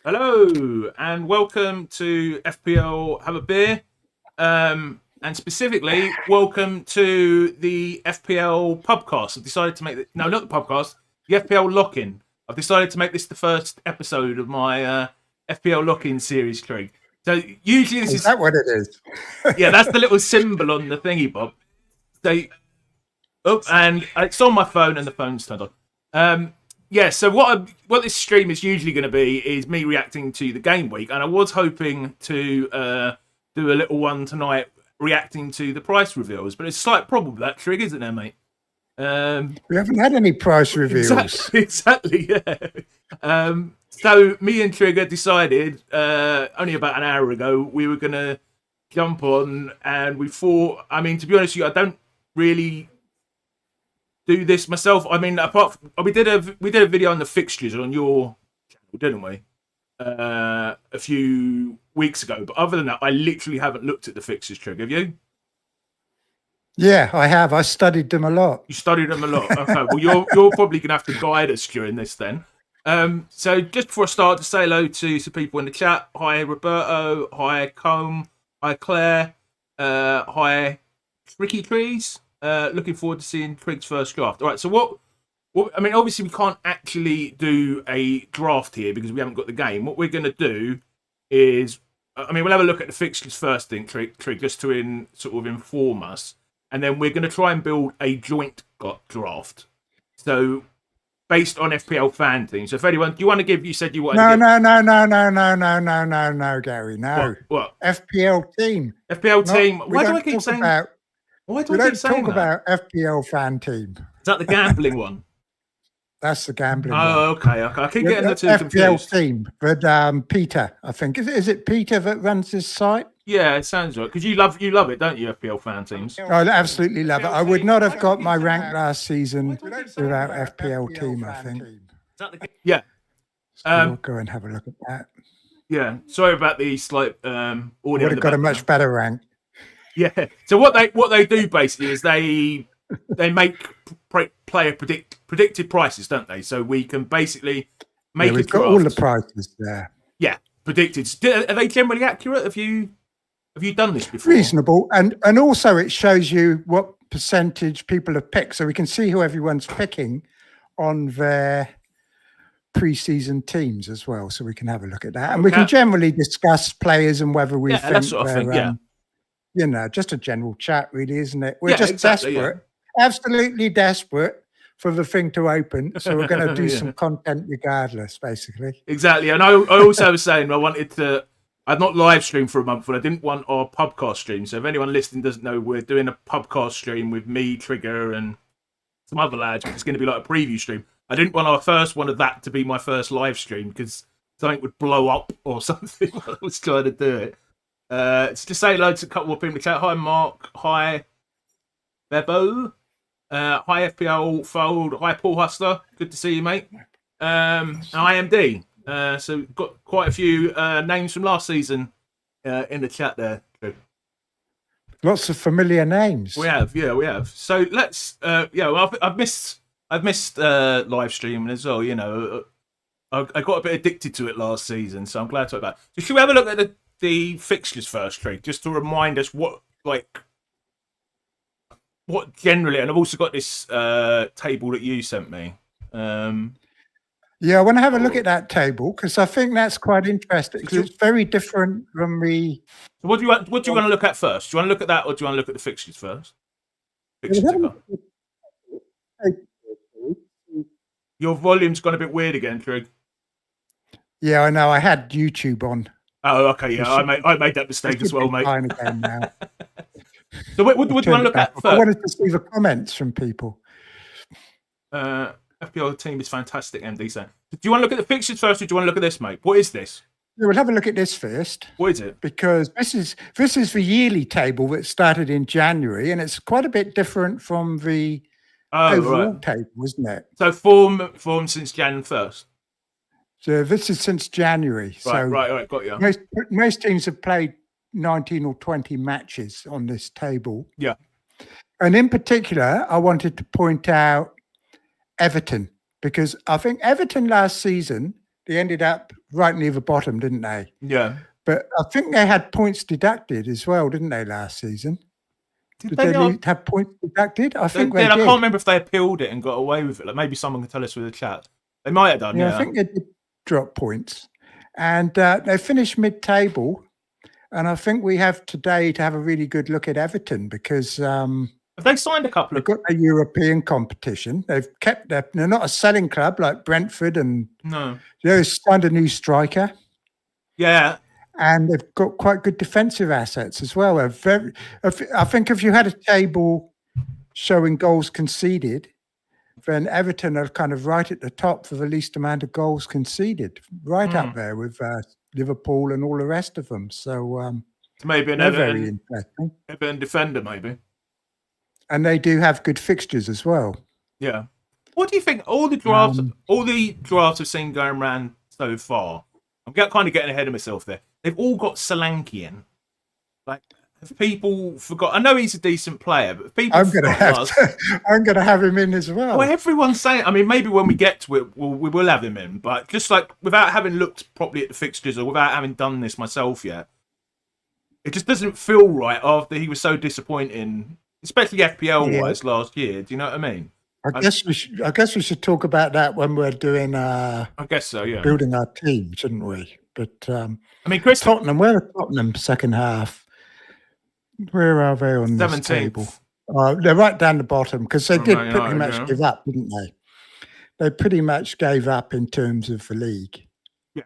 Hello and welcome to FPL Have a Beer, and specifically welcome to the FPL Pubcast. I've decided to make not the Pubcast, the FPL Lock-In. I've decided to make this the first episode of my FPL Lock-In series, Craig. So usually this is that what it is? Yeah, that's the little symbol on the thingy, Bob. And it's on my phone and the phone's turned on. Yeah, so what this stream is usually going to be is me reacting to the game week, and I was hoping to do a little one tonight reacting to the price reveals, but it's a slight problem with that, Trig, isn't there, mate? We haven't had any price reveals. Exactly, yeah. So me and Trigger decided only about an hour ago we were going to jump on, and we thought, I mean, to be honest with you, I don't really do this myself. I mean, we did a video on the fixtures on your channel, didn't we? A few weeks ago. But other than that, I literally haven't looked at the fixtures, Trig. Have you? Yeah, I have. I studied them a lot. You studied them a lot. Okay. Well, you're probably gonna have to guide us during this then. So just before I start, to say hello to some people in the chat. Hi Roberto. Hi Combe. Hi Claire. Hi Tricky Trees. Looking forward to seeing Trig's first draft. All right, so what? I mean, obviously we can't actually do a draft here because we haven't got the game. What we're going to do is, I mean, we'll have a look at the fixtures first thing, Trig, just to sort of inform us, and then we're going to try and build a joint draft. So based on FPL fan teams. So if anyone, do you want to give? You said you wanted. No, Gary. No. What? FPL team. FPL team. Why do I keep saying that? Why do I keep saying that? We don't talk about FPL fan team. Is that the gambling one? That's the gambling one. Oh, okay. I keep getting the two FPL confused. team, but Peter, I think. Is it Peter that runs this site? Yeah, it sounds right. Because you love it, don't you, FPL fan teams? I absolutely love it. I would not have got my rank last season without FPL team, I think. Yeah. So we'll go and have a look at that. Yeah. Sorry about the slight audio. Would have got a much better rank. Yeah. So what they do basically is they make player predicted prices, don't they? So we can basically make. We've got all the prices there. Yeah, predicted. Are they generally accurate? Have you done this before? Reasonable, and also it shows you what percentage people have picked, so we can see who everyone's picking on their pre-season teams as well. So we can have a look at that, and we can generally discuss players and whether we think that sort of thing. Yeah. You know, just a general chat, really, isn't it? We're just desperate, absolutely desperate for the thing to open. So we're going to do some content regardless, basically. Exactly. And I also was saying I'd not live stream for a month, but I didn't want our pubcast stream. So if anyone listening doesn't know, we're doing a pubcast stream with me, Trigger, and some other lads. It's going to be like a preview stream. I didn't want our first one of that to be my first live stream because something would blow up or something while I was trying to do it. Just say hello to a couple of people in the chat. Hi Mark, hi Bebo, hi FPL Fold, hi Paul Hustler, good to see you, mate. And IMD. So got quite a few names from last season in the chat there. Lots of familiar names. We have. So let's well, I've missed live streaming as well. You know, I got a bit addicted to it last season, so I'm glad to talk about it. So should we have a look at the fixtures first, Craig, just to remind us what generally, and I've also got this table that you sent me. Yeah, I want to have a look at that table because I think that's quite interesting because it's very different from the. So what do you want to look at first? Do you want to look at that, or do you want to look at the fixtures first? Your volume's gone a bit weird again, Craig. Yeah, I know. I had YouTube on. Oh, okay. Yeah, I made that mistake as well, mate. Fine again now. So what do you want to look at first? I wanted to see the comments from people. FPL team is fantastic, MD said. Do you want to look at the fixtures first, or do you want to look at this, mate? What is this? Yeah, we'll have a look at this first. What is it? Because this is the yearly table that started in January, and it's quite a bit different from the overall table, isn't it? So form since Jan 1st. So this is since January. Right, got you. Most teams have played 19 or 20 matches on this table. Yeah. And in particular, I wanted to point out Everton, because I think Everton last season They ended up right near the bottom, didn't they? Yeah. But I think they had points deducted as well, didn't they, last season? Did they have points deducted? I think they did. I can't remember if they appealed it and got away with it. Like maybe someone can tell us through the chat. They might have done. Yeah, I think they did drop points, and they finished mid-table. And I think we have today to have a really good look at Everton because have they signed a couple they've got a European competition. They've kept they're not a selling club like Brentford, and they've signed a new striker. Yeah. And they've got quite good defensive assets as well. I think if you had a table showing goals conceded, then Everton are kind of right at the top for the least amount of goals conceded, right up there with Liverpool and all the rest of them. So maybe an very interesting. Everton defender, maybe. And they do have good fixtures as well. Yeah. What do you think? All the drafts I've seen going around so far, I'm kind of getting ahead of myself there. They've all got Solanke in. Like, have people forgot? I know he's a decent player, but people I'm going to have him in as well. Well, everyone's saying. I mean, maybe when we get to it, we will have him in. But just like without having looked properly at the fixtures or without having done this myself yet, it just doesn't feel right after he was so disappointing, especially FPL wise last year. Do you know what I mean? I guess we should talk about that when we're doing. I guess so. Yeah. Building our team, shouldn't we? But I mean, Chris, Tottenham. Where are Tottenham second half? Where are they on 17th? This table? They're right down the bottom because they did pretty much give up, didn't they? They pretty much gave up in terms of the league. Yeah,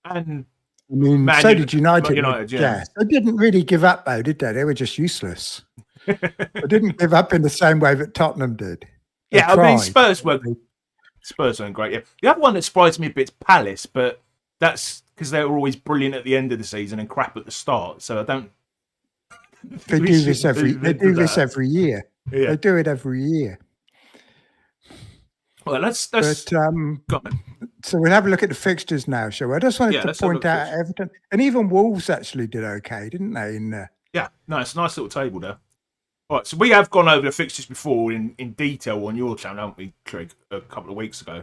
and I mean, so did United. Yeah, they didn't really give up though, did they? They were just useless. They didn't give up in the same way that Tottenham did. They tried. I mean, Spurs weren't great. Yeah, the other one that surprised me a bit is Palace, but that's because they were always brilliant at the end of the season and crap at the start. So I don't. They do this every year. Yeah. They do it every year. Well, let's so we'll have a look at the fixtures now, shall we? I just wanted to point out Everton and even Wolves actually did okay, didn't they? Yeah, no, it's a nice little table there. All right, so we have gone over the fixtures before in detail on your channel, haven't we, Trig, a couple of weeks ago?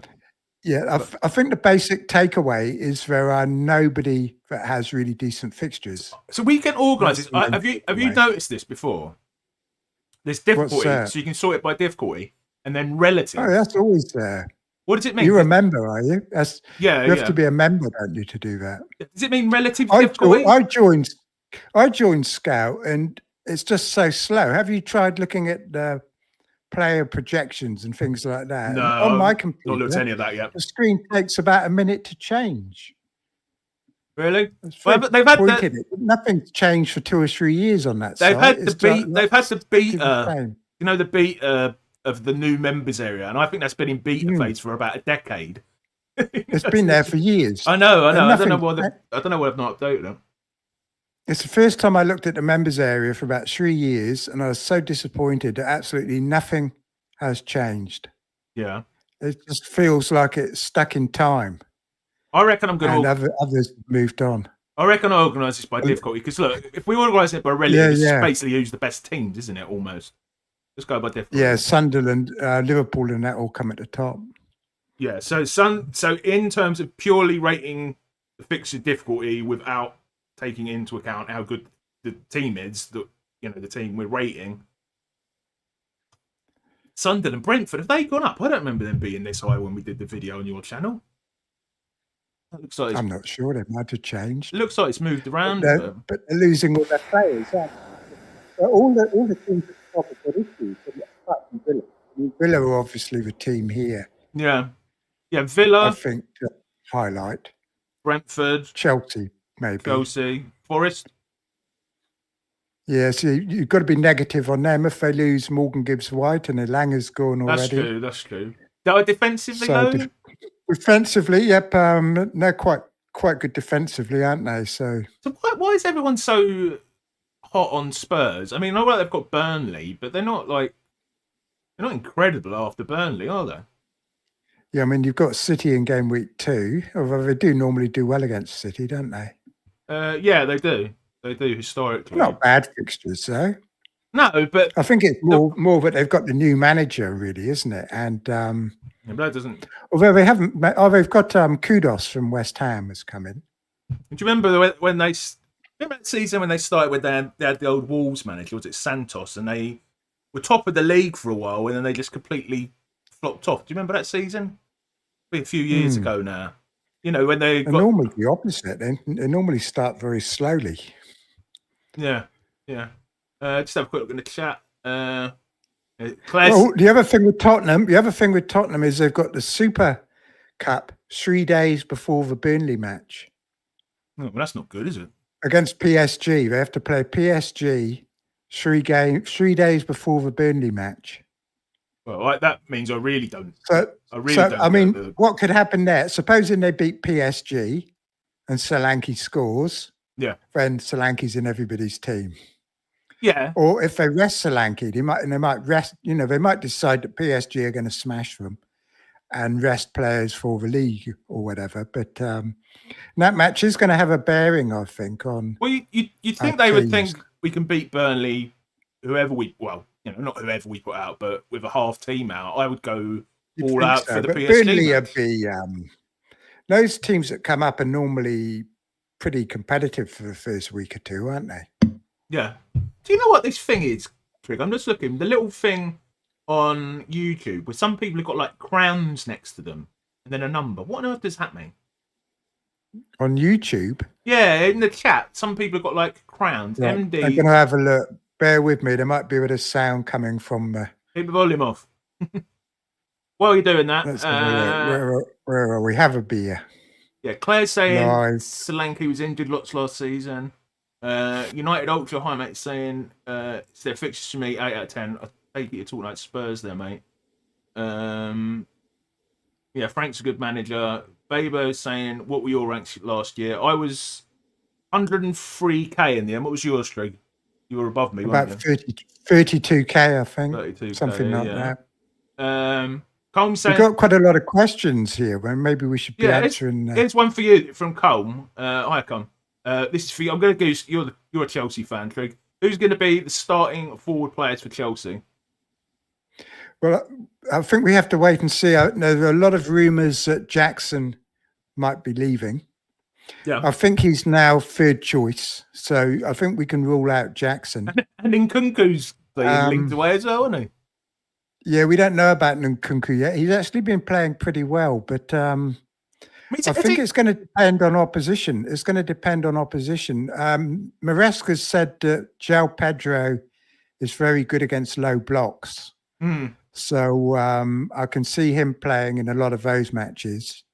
Yeah, I think the basic takeaway is there are nobody that has really decent fixtures. So we can organise this. Have you noticed this before? There's difficulty, so you can sort it by difficulty, and then relative. Oh, that's always there. What does it mean? You're a member, are you? You have to be a member, don't you, to do that? Does it mean relative difficulty? I joined Scout, and it's just so slow. Have you tried looking at the player projections and things like that? No, on my computer, not looked at any of that yet. The screen takes about a minute to change. Really? Well, but they've had nothing's changed for 2 or 3 years on that. They've had the beta. You know, the beta of the new members area, and I think that's been in beta phase for about a decade. It's been there for years. I know. I don't know why they've not updated them. It's the first time I looked at the members area for about 3 years, and I was so disappointed that absolutely nothing has changed. Yeah. It just feels like it's stuck in time. I reckon I'm going to... And others moved on. I reckon I organise this by difficulty, because look, if we organise it by relative, it's basically who's the best teams, isn't it, almost? Let's go by difficulty. Yeah, Sunderland, Liverpool and that all come at the top. Yeah, so in terms of purely rating the fixture difficulty without taking into account how good the team is, the team we're rating, Sunderland and Brentford, have they gone up? I don't remember them being this high when we did the video on your channel. That looks like I'm not sure. They might have changed. It looks like it's moved around. But they're losing all their players. All the teams at the top have got issues. Apart from Villa. Villa are obviously the team here. Yeah. Yeah, Villa. I think highlight. Brentford. Chelsea, maybe. Chelsea. Forest. Yeah, so you've got to be negative on them. If they lose Morgan Gibbs-White and Elanga's gone already. That's true. Defensively, though? Defensively, yep. They're quite good defensively, aren't they? So why is everyone so hot on Spurs? I mean, I know they've got Burnley, but they're not incredible after Burnley, are they? Yeah, I mean, you've got City in game week 2, although they do normally do well against City, don't they? Yeah, they do. They do historically. Not bad fixtures, though. No, but I think it's more that they've got the new manager, really, isn't it? And yeah, but that doesn't. although they haven't, they've got Kudos from West Ham has come in. Do you remember when they? Remember that season when they started with they had the old Wolves manager? Was it Santos? And they were top of the league for a while, and then they just completely flopped off. Do you remember that season? A few years ago now. You know when they got normally the opposite. They normally start very slowly. Yeah. Just have a quick look in the chat. Well, the other thing with Tottenham is they've got the Super Cup 3 days before the Burnley match. Oh, well, that's not good, is it? Against PSG, they have to play PSG 3 days before the Burnley match. Well, that means I really don't. I mean, what could happen there? Supposing they beat PSG and Solanke scores, yeah, then Solanke's in everybody's team. Yeah. Or if they rest Solanke, they might rest. You know, they might decide that PSG are going to smash them and rest players for the league or whatever. But that match is going to have a bearing, I think, on. Well, you think they would think we can beat Burnley, not whoever we put out, but with a half team out, I would go all out for the PSG. Burnley would be those teams that come up are normally pretty competitive for the first week or two, aren't they? Yeah. Do you know what this thing is, Trig? I'm just looking. The little thing on YouTube where some people have got like crowns next to them and then a number. What on earth does that mean? On YouTube? Yeah, in the chat, some people have got like crowns. Right. MD. I'm going to have a look. Bear with me. There might be a bit of sound coming from. Keep the volume off. While you're doing that, where are we? Have a beer. Yeah, Claire's saying Solanke was injured lots last season. United Ultra High Mate saying it's their fixtures to me 8 out of 10. I take it you're talking like Spurs there, mate. Yeah, Frank's a good manager. Baber saying, what were your ranks last year? I was 103k in the end. What was yours, Trig? You were above me, about weren't you? 32k, I think. 32K, something like that. Colm saying, we've got quite a lot of questions here. Well, maybe we should be answering. Here's one for you from Colm. Hi, Colm. This is for you. I'm going to go. You're a Chelsea fan, Trig. Who's going to be the starting forward players for Chelsea? Well, I think we have to wait and see. There are a lot of rumours that Jackson might be leaving. Yeah, I think he's now third choice, so I think we can rule out Jackson. And Nkunku's being linked away as well, isn't he? Yeah, we don't know about Nkunku yet. He's actually been playing pretty well, but I think it's going to depend on opposition. It's going to depend on opposition. Maresca said that João Pedro is very good against low blocks. So I can see him playing in a lot of those matches,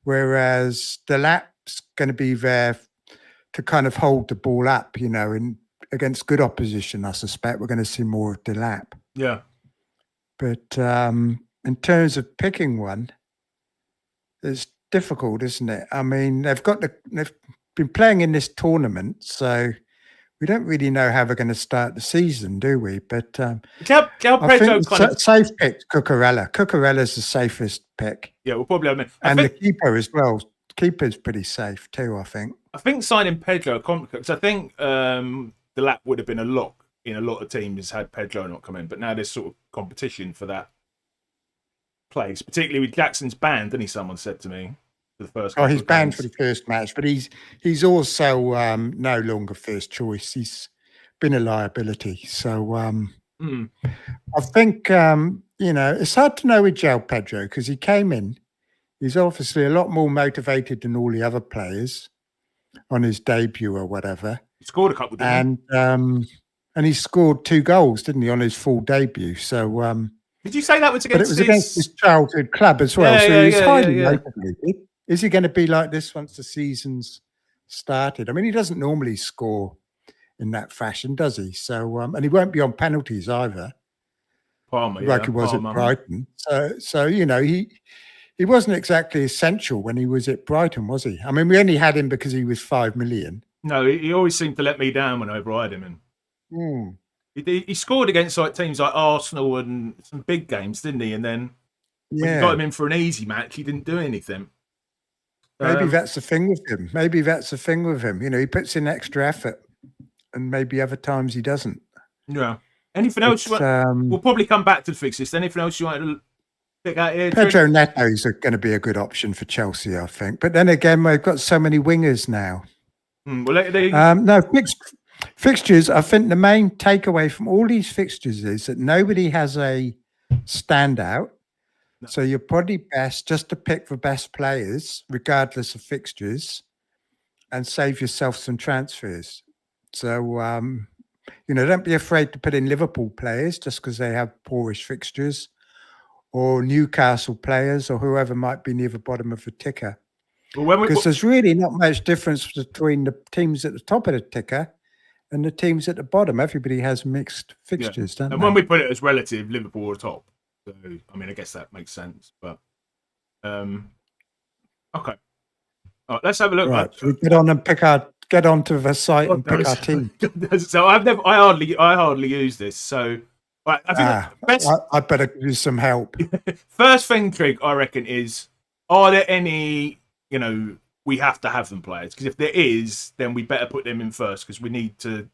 whereas Delap's going to be there to kind of hold the ball up, against good opposition. I suspect we're going to see more of Delap. Yeah. But in terms of picking one, it's difficult, isn't it? I mean, they've been playing in this tournament, so we don't really know how they're going to start the season, do we? But I think safe pick, Cucurella. Cucurella's the safest pick. Yeah, we'll probably have the keeper as well. Keeper's pretty safe too, I think. I think signing Pedro complicates. I think the lap would have been a lock in a lot of teams had Pedro not come in, but now there's sort of competition for that place, particularly with Jackson's banned, didn't he? Someone said to me for the first. He's banned for the first match, but he's also no longer first choice. He's been a liability. So I think it's hard to know with João Pedro because he came in. He's obviously a lot more motivated than all the other players on his debut or whatever. He scored a couple, didn't he? And he scored 2 goals, didn't he, on his full debut? So did you say that was against? But it was against his childhood club as well. So he's highly motivated. Is he going to be like this once the season's started? I mean, he doesn't normally score in that fashion, does he? So and he won't be on penalties either. Palmer, like he was at Brighton. So he wasn't exactly essential when he was at Brighton, was he? I mean, we only had him because he was 5 million. No, he always seemed to let me down whenever I had him in. He scored against teams like Arsenal and some big games, didn't he? And then when you got him in for an easy match, he didn't do anything. Maybe that's the thing with him. He puts in extra effort, and maybe other times he doesn't. Yeah. Anything else? We'll probably come back to the fixtures. Anything else you want to pick out here? Pedro Neto is going to be a good option for Chelsea, I think. But then again, we've got so many wingers now. No, fixtures. I think the main takeaway from all these fixtures is that nobody has a standout. No. So you're probably best just to pick the best players, regardless of fixtures, and save yourself some transfers. So, don't be afraid to put in Liverpool players just because they have poorish fixtures, or Newcastle players, or whoever might be near the bottom of the ticker. Because there's really not much difference between the teams at the top of the ticker and the teams at the bottom. Everybody has mixed fixtures, don't they? And when we put it as relative, Liverpool are top. So, I mean, I guess that makes sense. But, okay. All right, let's have a look. Right, so we get onto the site and pick our team. So I hardly use this. So I think I better give you some help. First thing, Trig, I reckon is: are there any we have to have them players? Because if there is, then we better put them in first because we need to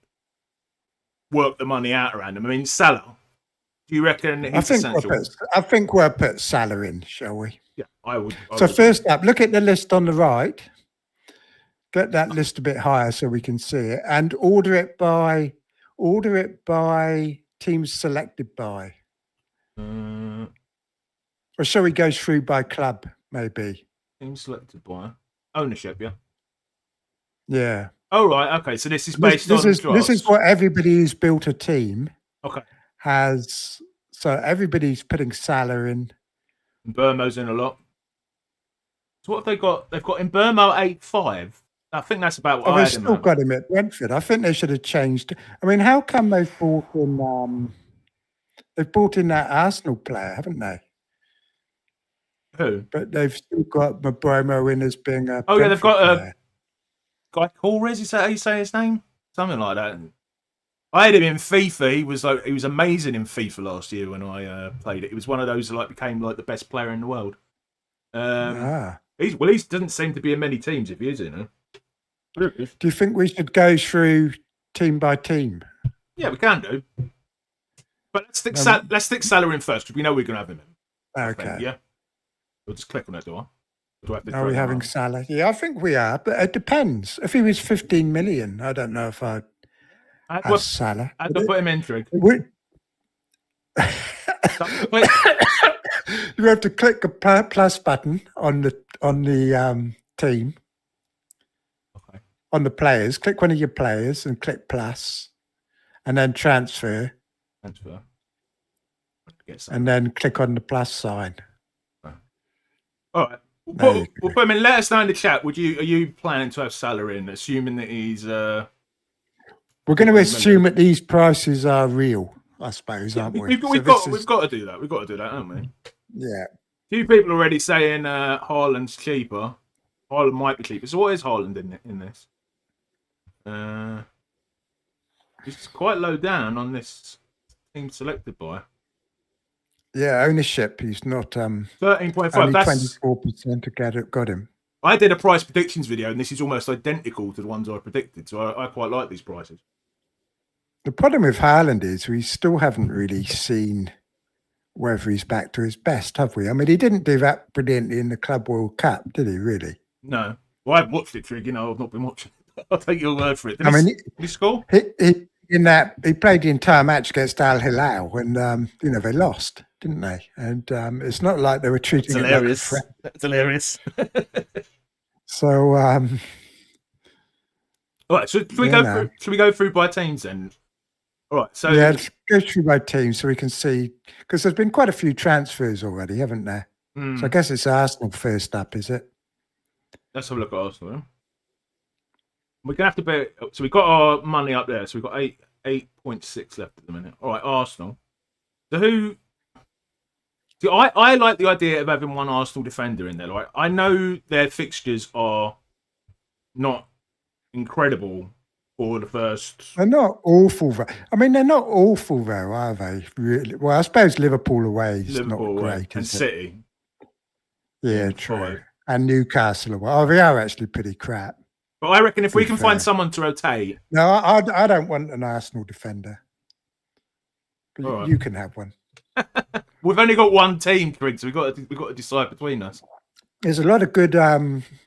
work the money out around them. I mean, Salah. Do you reckon he's essential? I think we'll put Salah in, shall we? Yeah, I would. First up, look at the list on the right. Get that list a bit higher so we can see it, and order it by teams selected by. Or shall we go through by club, maybe? Teams selected by ownership, yeah. Yeah. Oh right, okay. So this is based on this is what everybody who's built a team. Okay. Has, so everybody's putting Salah in. And Burmo's in a lot. So what have they got? They've got in Burmo 8-5. I think that's about what I had. They've still got him at Brentford. I think they should have changed. I mean, how come they've brought in that Arsenal player, haven't they? Who? But they've still got Mbeumo in as being a Brentford they've got player. A guy called Rez, is that how you say his name? Something like that. I had him in FIFA. He was amazing in FIFA last year when I played it. He was one of those that became the best player in the world. He doesn't seem to be in many teams if he is in. Do you think we should go through team by team? Yeah, we can do. But let's stick Salah in first because we know we're going to have him in. Okay. Yeah. We'll just click on that door. Are we having Salah? Yeah, I think we are, but it depends. If he was 15 million, I don't know if I'd. Salah. I had to put him in, Trig. You have to click the plus button on the team. Okay. On the players, click one of your players and click plus, and then transfer. And then click on the plus sign. Okay. All right. We'll put him in. Let us know in the chat. Are you planning to have Salah in, assuming that he's? We're going to assume that these prices are real, I suppose, aren't we? We've got to do that. We've got to do that, haven't we? Yeah. A few people already saying Haaland's cheaper. Haaland might be cheaper. So what is Haaland in this? It's quite low down on this team selected by. Yeah, ownership. He's not 13.5. Only 24% got him. I did a price predictions video, and this is almost identical to the ones I predicted. So I quite like these prices. The problem with Haaland is we still haven't really seen whether he's back to his best, have we? I mean, he didn't do that brilliantly in the Club World Cup, did he? Really? No. Well, I've watched it, Trig. I've not been watching it. I'll take your word for it. Did he score? He played the entire match against Al Hilal, and they lost, didn't they? And it's not like they were treating it like a friend. That's hilarious. So, all right. So should we go through by teams then? All right. So let's go through by teams so we can see, because there's been quite a few transfers already, haven't there? So I guess it's Arsenal first up, is it? Let's have a look at Arsenal. We're gonna have to bear. So we've got our money up there. So we've got 8.6 left at the minute. All right, Arsenal. So who? See, I like the idea of having one Arsenal defender in there. Like, I know their fixtures are not incredible for the first. They're not awful. I mean, they're not awful though, are they? Really? Well, I suppose Liverpool away is not great, and City. Yeah, true. And Newcastle away. Oh, they are actually pretty crap. But I reckon if we can find someone to rotate. No, I don't want an Arsenal defender. But All right. you can have one. We've only got one team, Trig, so we've got to decide between us. There's a lot of good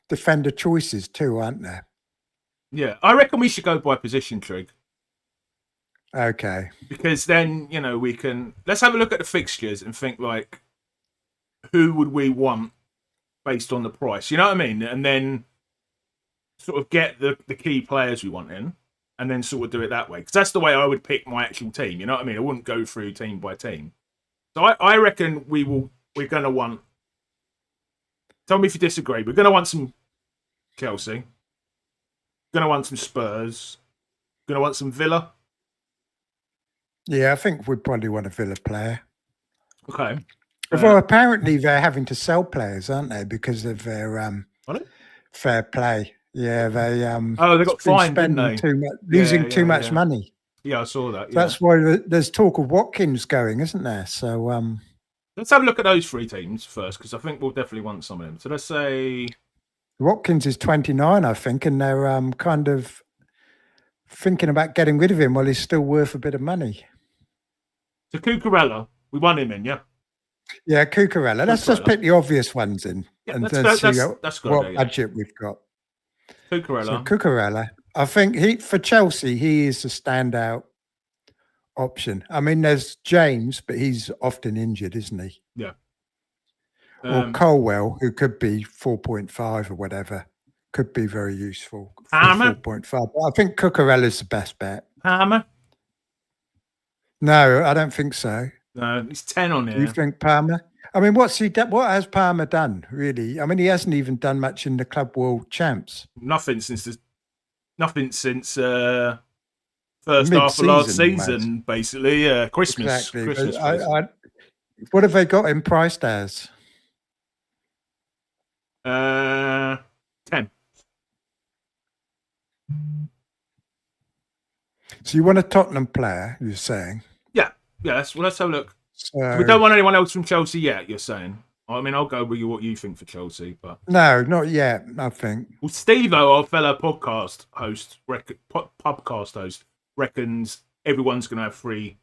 defender choices too, aren't there? Yeah, I reckon we should go by position, Trig. Okay. Because then, we can... Let's have a look at the fixtures and think, like, who would we want based on the price? You know what I mean? And then sort of get the key players we want in, and then sort of do it that way. Because that's the way I would pick my actual team. You know what I mean? I wouldn't go through team by team. So I reckon we're going to want... Tell me if you disagree. We're going to want some Chelsea. Going to want some Spurs. Going to want some Villa. Yeah, I think we'd probably want a Villa player. Okay. Although apparently they're having to sell players, aren't they? Because of their fair play. Yeah, they they got fined, didn't they? Losing too much money. Yeah, I saw that. So that's why there's talk of Watkins going, isn't there? So let's have a look at those three teams first, because I think we'll definitely want some of them. So let's say Watkins is 29, I think, and they're kind of thinking about getting rid of him while he's still worth a bit of money. So Cucurella, we want him in, yeah? Yeah, Cucurella. Let's just pick the obvious ones in and then see what budget we've got. Cucurella. So Cucurella. I think for Chelsea, he is a standout option. I mean, there's James, but he's often injured, isn't he? Yeah. Or Colwell, who could be 4.5 or whatever, could be very useful. 4.5. But I think Cucurella's the best bet. Palmer? No, I don't think so. No, he's 10 on here. Do you think Palmer? I mean, what has Palmer done, really? I mean, he hasn't even done much in the Club World Champs. Nothing since first half of last season, basically. Yeah, Christmas. Exactly. Christmas. What have they got him priced as? 10. So you want a Tottenham player, you're saying? Yeah. Let's have a look. So we don't want anyone else from Chelsea yet, you're saying? I mean, I'll go with what you think for Chelsea, but... No, not yet, I think. Well, Steve-O, our fellow pubcast host, reckons everyone's going to have 3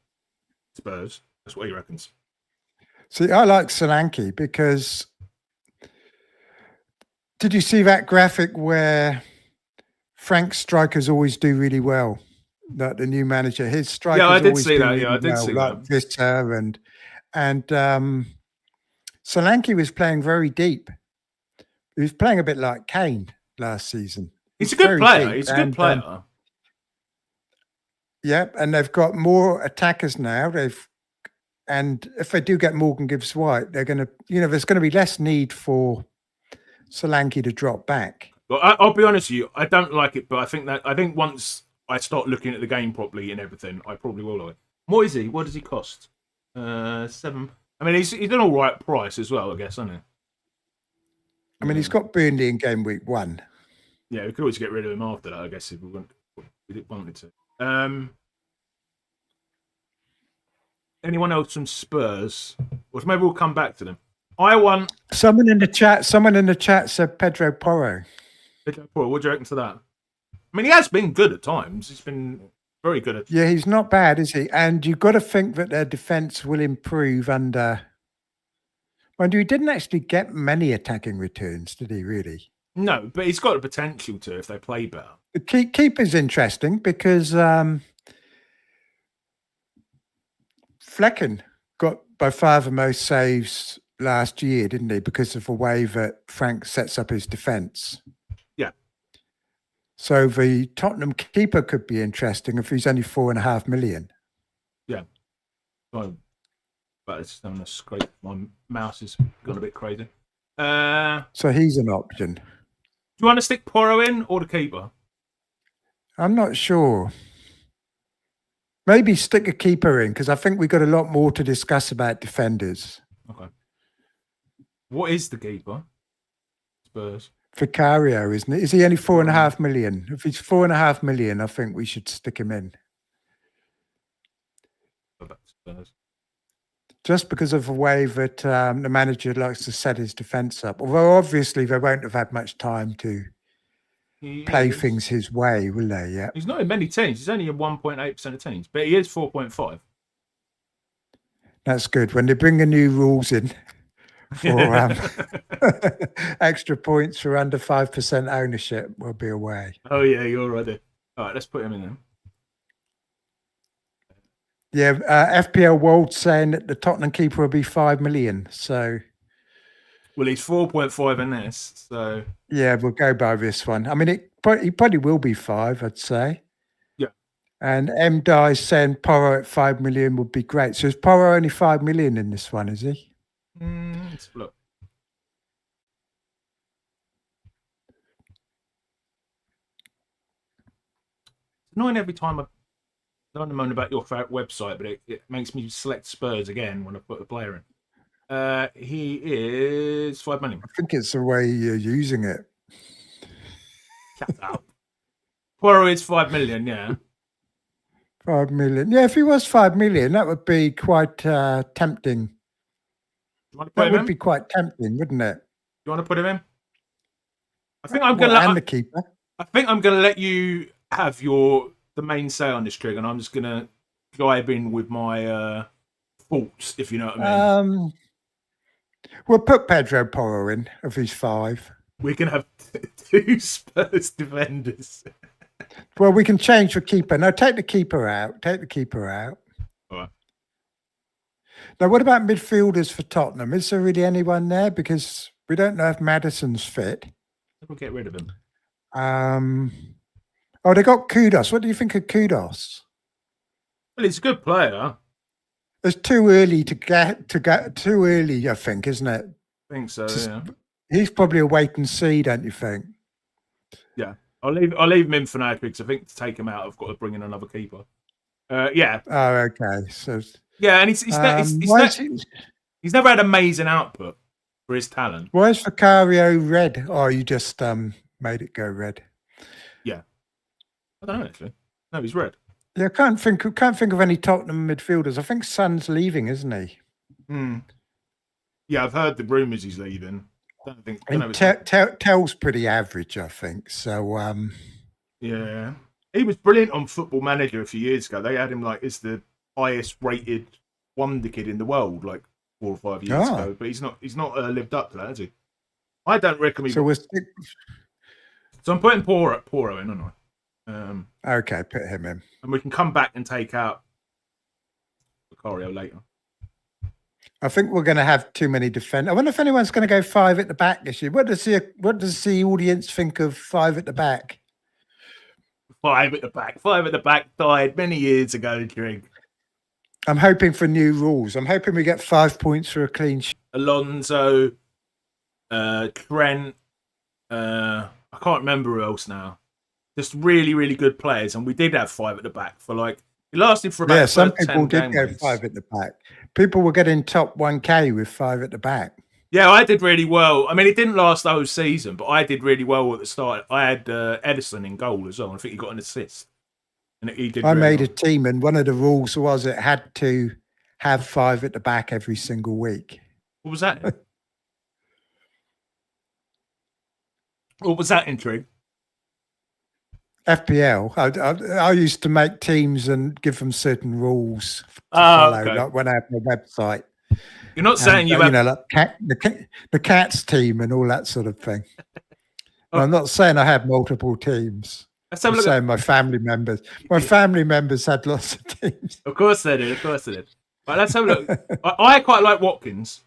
Spurs. That's what he reckons. See, I like Solanke because... Did you see that graphic where Frank's strikers always do really well? Like the new manager, his strikers I did always see that. Really yeah, I did see like that. Vista and Solanke was playing very deep. He was playing a bit like Kane last season. He's a good player. He's a good player. Yep, and they've got more attackers now. And if they do get Morgan Gibbs-White, they're going to, there's going to be less need for Solanke to drop back. Well, I'll be honest with you, I don't like it, but I think once I start looking at the game properly and everything, I probably will like it. Moisey, what does he cost? 7. I mean, he's an all right price as well, I guess, isn't he? I mean, he's got Burnley in game week 1. Yeah, we could always get rid of him after that, I guess, if we wanted to. Anyone else from Spurs? Or maybe we'll come back to them. I want someone in the chat said Pedro Porro. Pedro Porro, what do you reckon to that? I mean, he has been good at times. He's been very good at... Yeah, he's not bad, is he? And you've got to think that their defence will improve under... Mind you, he didn't actually get many attacking returns, did he, really? No, but he's got the potential to if they play better. The keeper's interesting because Flecken got by far the most saves last year, didn't he? Because of the way that Frank sets up his defence. Yeah. So the Tottenham keeper could be interesting if he's only 4.5 million. Yeah. But it's having a scrape. My mouse has gone a bit crazy. So he's an option. Do you want to stick Porro in or the keeper? I'm not sure. Maybe stick a keeper in because I think we've got a lot more to discuss about defenders. Okay. What is the keeper? Spurs. Vicario, isn't it? Is he only 4.5 million? If he's 4.5 million, I think we should stick him in. Spurs. Just because of the way that the manager likes to set his defence up. Although obviously they won't have had much time to play things his way, will they? Yeah. He's not in many teams. He's only in 1.8% of teams, but he is 4.5. That's good. When they bring the new rules in for extra points for under 5% ownership, we'll be away. Oh yeah, you're ready. All right, let's put him in then. Yeah, FPL World saying that the Tottenham keeper will be 5 million. So, well, he's 4.5 in this. So yeah, we'll go by this one. I mean, he probably will be 5, I'd say. Yeah. And M Dye saying Porro at 5 million would be great. So is Porro only 5 million in this one? Is he? Let's look. It's annoying every time I don't moan about your website, but it makes me select Spurs again when I put a player in. He is 5 million. I think it's the way you're using it. Shut up. Poirot is 5 million, yeah. 5 million. Yeah, if he was 5 million, that would be quite tempting. That would be quite tempting, wouldn't it? You want to put him in? I think I'm gonna and the keeper. I think I'm gonna let you have the main say on this, Trig, and I'm just gonna dive in with my thoughts, if you know what I mean. We'll put Pedro Porro in if he's 5. We can have 2 Spurs defenders. Well, we can change the keeper. No, take the keeper out. Take the keeper out. All right. Now, what about midfielders for Tottenham? Is there really anyone there? Because we don't know if Maddison's fit. We'll get rid of him. Oh, they got Kudos. What do you think of Kudos? Well, he's a good player. It's too early to get too early, I think, isn't it? I think so. Yeah. He's probably a wait and see, don't you think? Yeah, I'll leave him in for now because I think to take him out, I've got to bring in another keeper. Yeah. Oh, okay. So yeah, and he's never had amazing output for his talent. Why is Vicario red? Oh, you just made it go red. Yeah, I don't know actually. No, he's red. Yeah, I can't think of any Tottenham midfielders. I think Son's leaving, isn't he? Yeah, I've heard the rumours he's leaving. Tell's pretty average, I think. So yeah, he was brilliant on Football Manager a few years ago. They had him like as the highest rated wonder kid in the world, like 4 or 5 years ago. But he's not lived up to that, has he? I don't reckon. So I'm putting Poro in, aren't I? Okay, put him in, and we can come back and take out Vicario later. I think we're going to have too many defenders. I wonder if anyone's going to go 5 at the back this year. What does the audience think of 5 at the back? 5 at the back. 5 at the back died many years ago, Trig. I'm hoping for new rules. I'm hoping we get 5 points for a clean sheet. Alonso, Trent, I can't remember who else now. Just really, really good players. And we did have 5 at the back for like, it lasted for about 10 some people did go weeks. 5 at the back. People were getting top 1K with 5 at the back. Yeah, I did really well. I mean, it didn't last the whole season, but I did really well at the start. I had Edison in goal as well. I think he got an assist. And he did. I made a team, and one of the rules was it had to have 5 at the back every single week. What was that? What was that intrigue? FPL. I used to make teams and give them certain rules to follow, okay. like when I have my website. You're not saying you have... like the Cats team and all that sort of thing. I'm not saying I have multiple teams. I'm saying my family members. My family members had lots of teams. Of course they did. Of course they did. Right, let's have a look. I quite like Watkins.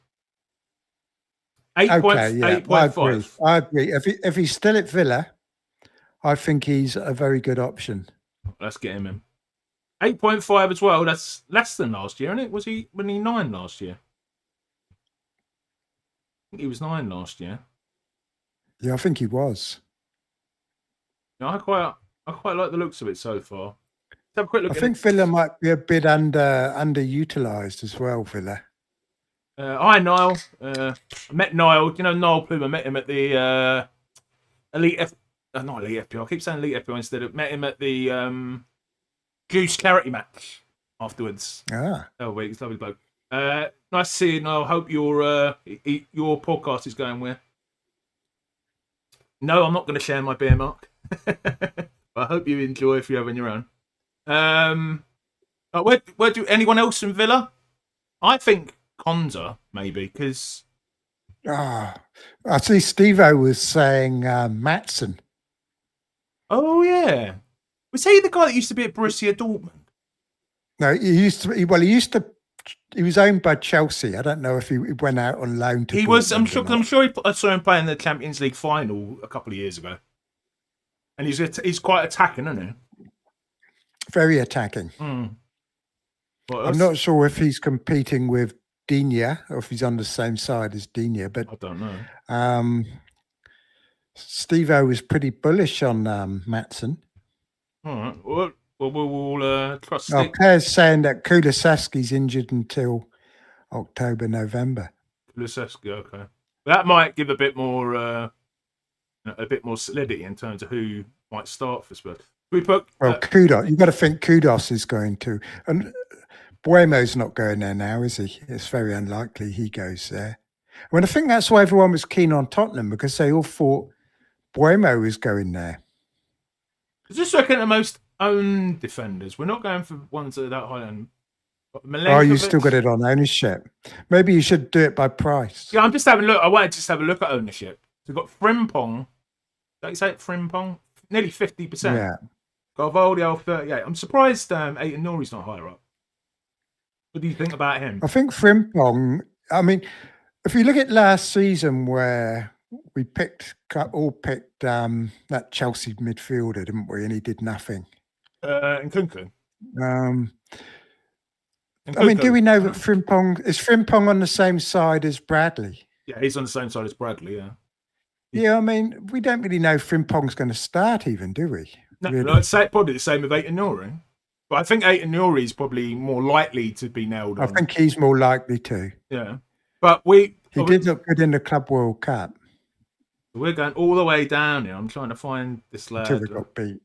8.5. I agree. If he's still at Villa, I think he's a very good option. Let's get him in. 8.5 as well. That's less than last year, isn't it? Was he 9 last year? I think he was 9 last year. Yeah, I think he was. Yeah, I quite like the looks of it so far. Let's have a quick look. I think Villa might be a bit underutilized as well. Villa. Hi Niall. I met Niall. You know Niall Plume. I met him at the Elite not Elite FPL. I keep saying Elite FPL instead of met him at the Goose charity match afterwards. Oh, he's a lovely bloke. Nice to see you, Niall. Hope your podcast is going well. No, I'm not going to share my beer mark. But I hope you enjoy if you're having your own. Where do anyone else from Villa? I think Konza maybe because I see Steve-O was saying Matson. oh yeah, was he the guy that used to be at Borussia Dortmund? No, he used to. Well, he used to. He was owned by Chelsea. I don't know if he went out on loan to. He Dortmund was. I'm or sure. not. I saw him play in the Champions League final a couple of years ago, and he's quite attacking, isn't he? Very attacking. I'm not sure if he's competing with Digne or if he's on the same side as Digne, but I don't know. Steve-O was pretty bullish on Matson. All right. Well, we'll trust Oh, it. Claire's saying that Kulusevski's injured until October, November. Kulusevski, okay. That might give a bit more solidity in terms of who might start for Spurs. We put Kudos. You've got to think Kudos is going to, and Buemo's not going there now, is he? It's very unlikely he goes there. I mean, I think that's why everyone was keen on Tottenham, because they all thought Buemo was going there. Just looking at the most owned defenders, we're not going for ones that are that high end. Oh, you still got it on ownership. Maybe you should do it by price. Yeah, I'm just having a look. I wanted to just have a look at ownership. We've got Frimpong. Don't you say it, Frimpong? Nearly 50%. Yeah. Carvalho, 38. I'm surprised Aiton Nori's not higher up. What do you think about him? I think Frimpong, I mean, if you look at last season where we all picked that Chelsea midfielder, didn't we? And he did nothing. Nkunku. I mean, do we know that is Frimpong on the same side as Bradley? Yeah, he's on the same side as Bradley, yeah. Yeah, I mean, we don't really know if Frimpong's going to start even, do we? No, really? I'd say probably the same with Aiton Nori. But I think Aiton Nori is probably more likely to be nailed on. I think he's more likely to. Yeah. But he did look good in the Club World Cup. We're going all the way down here. I'm trying to find this lad. Until we got beat.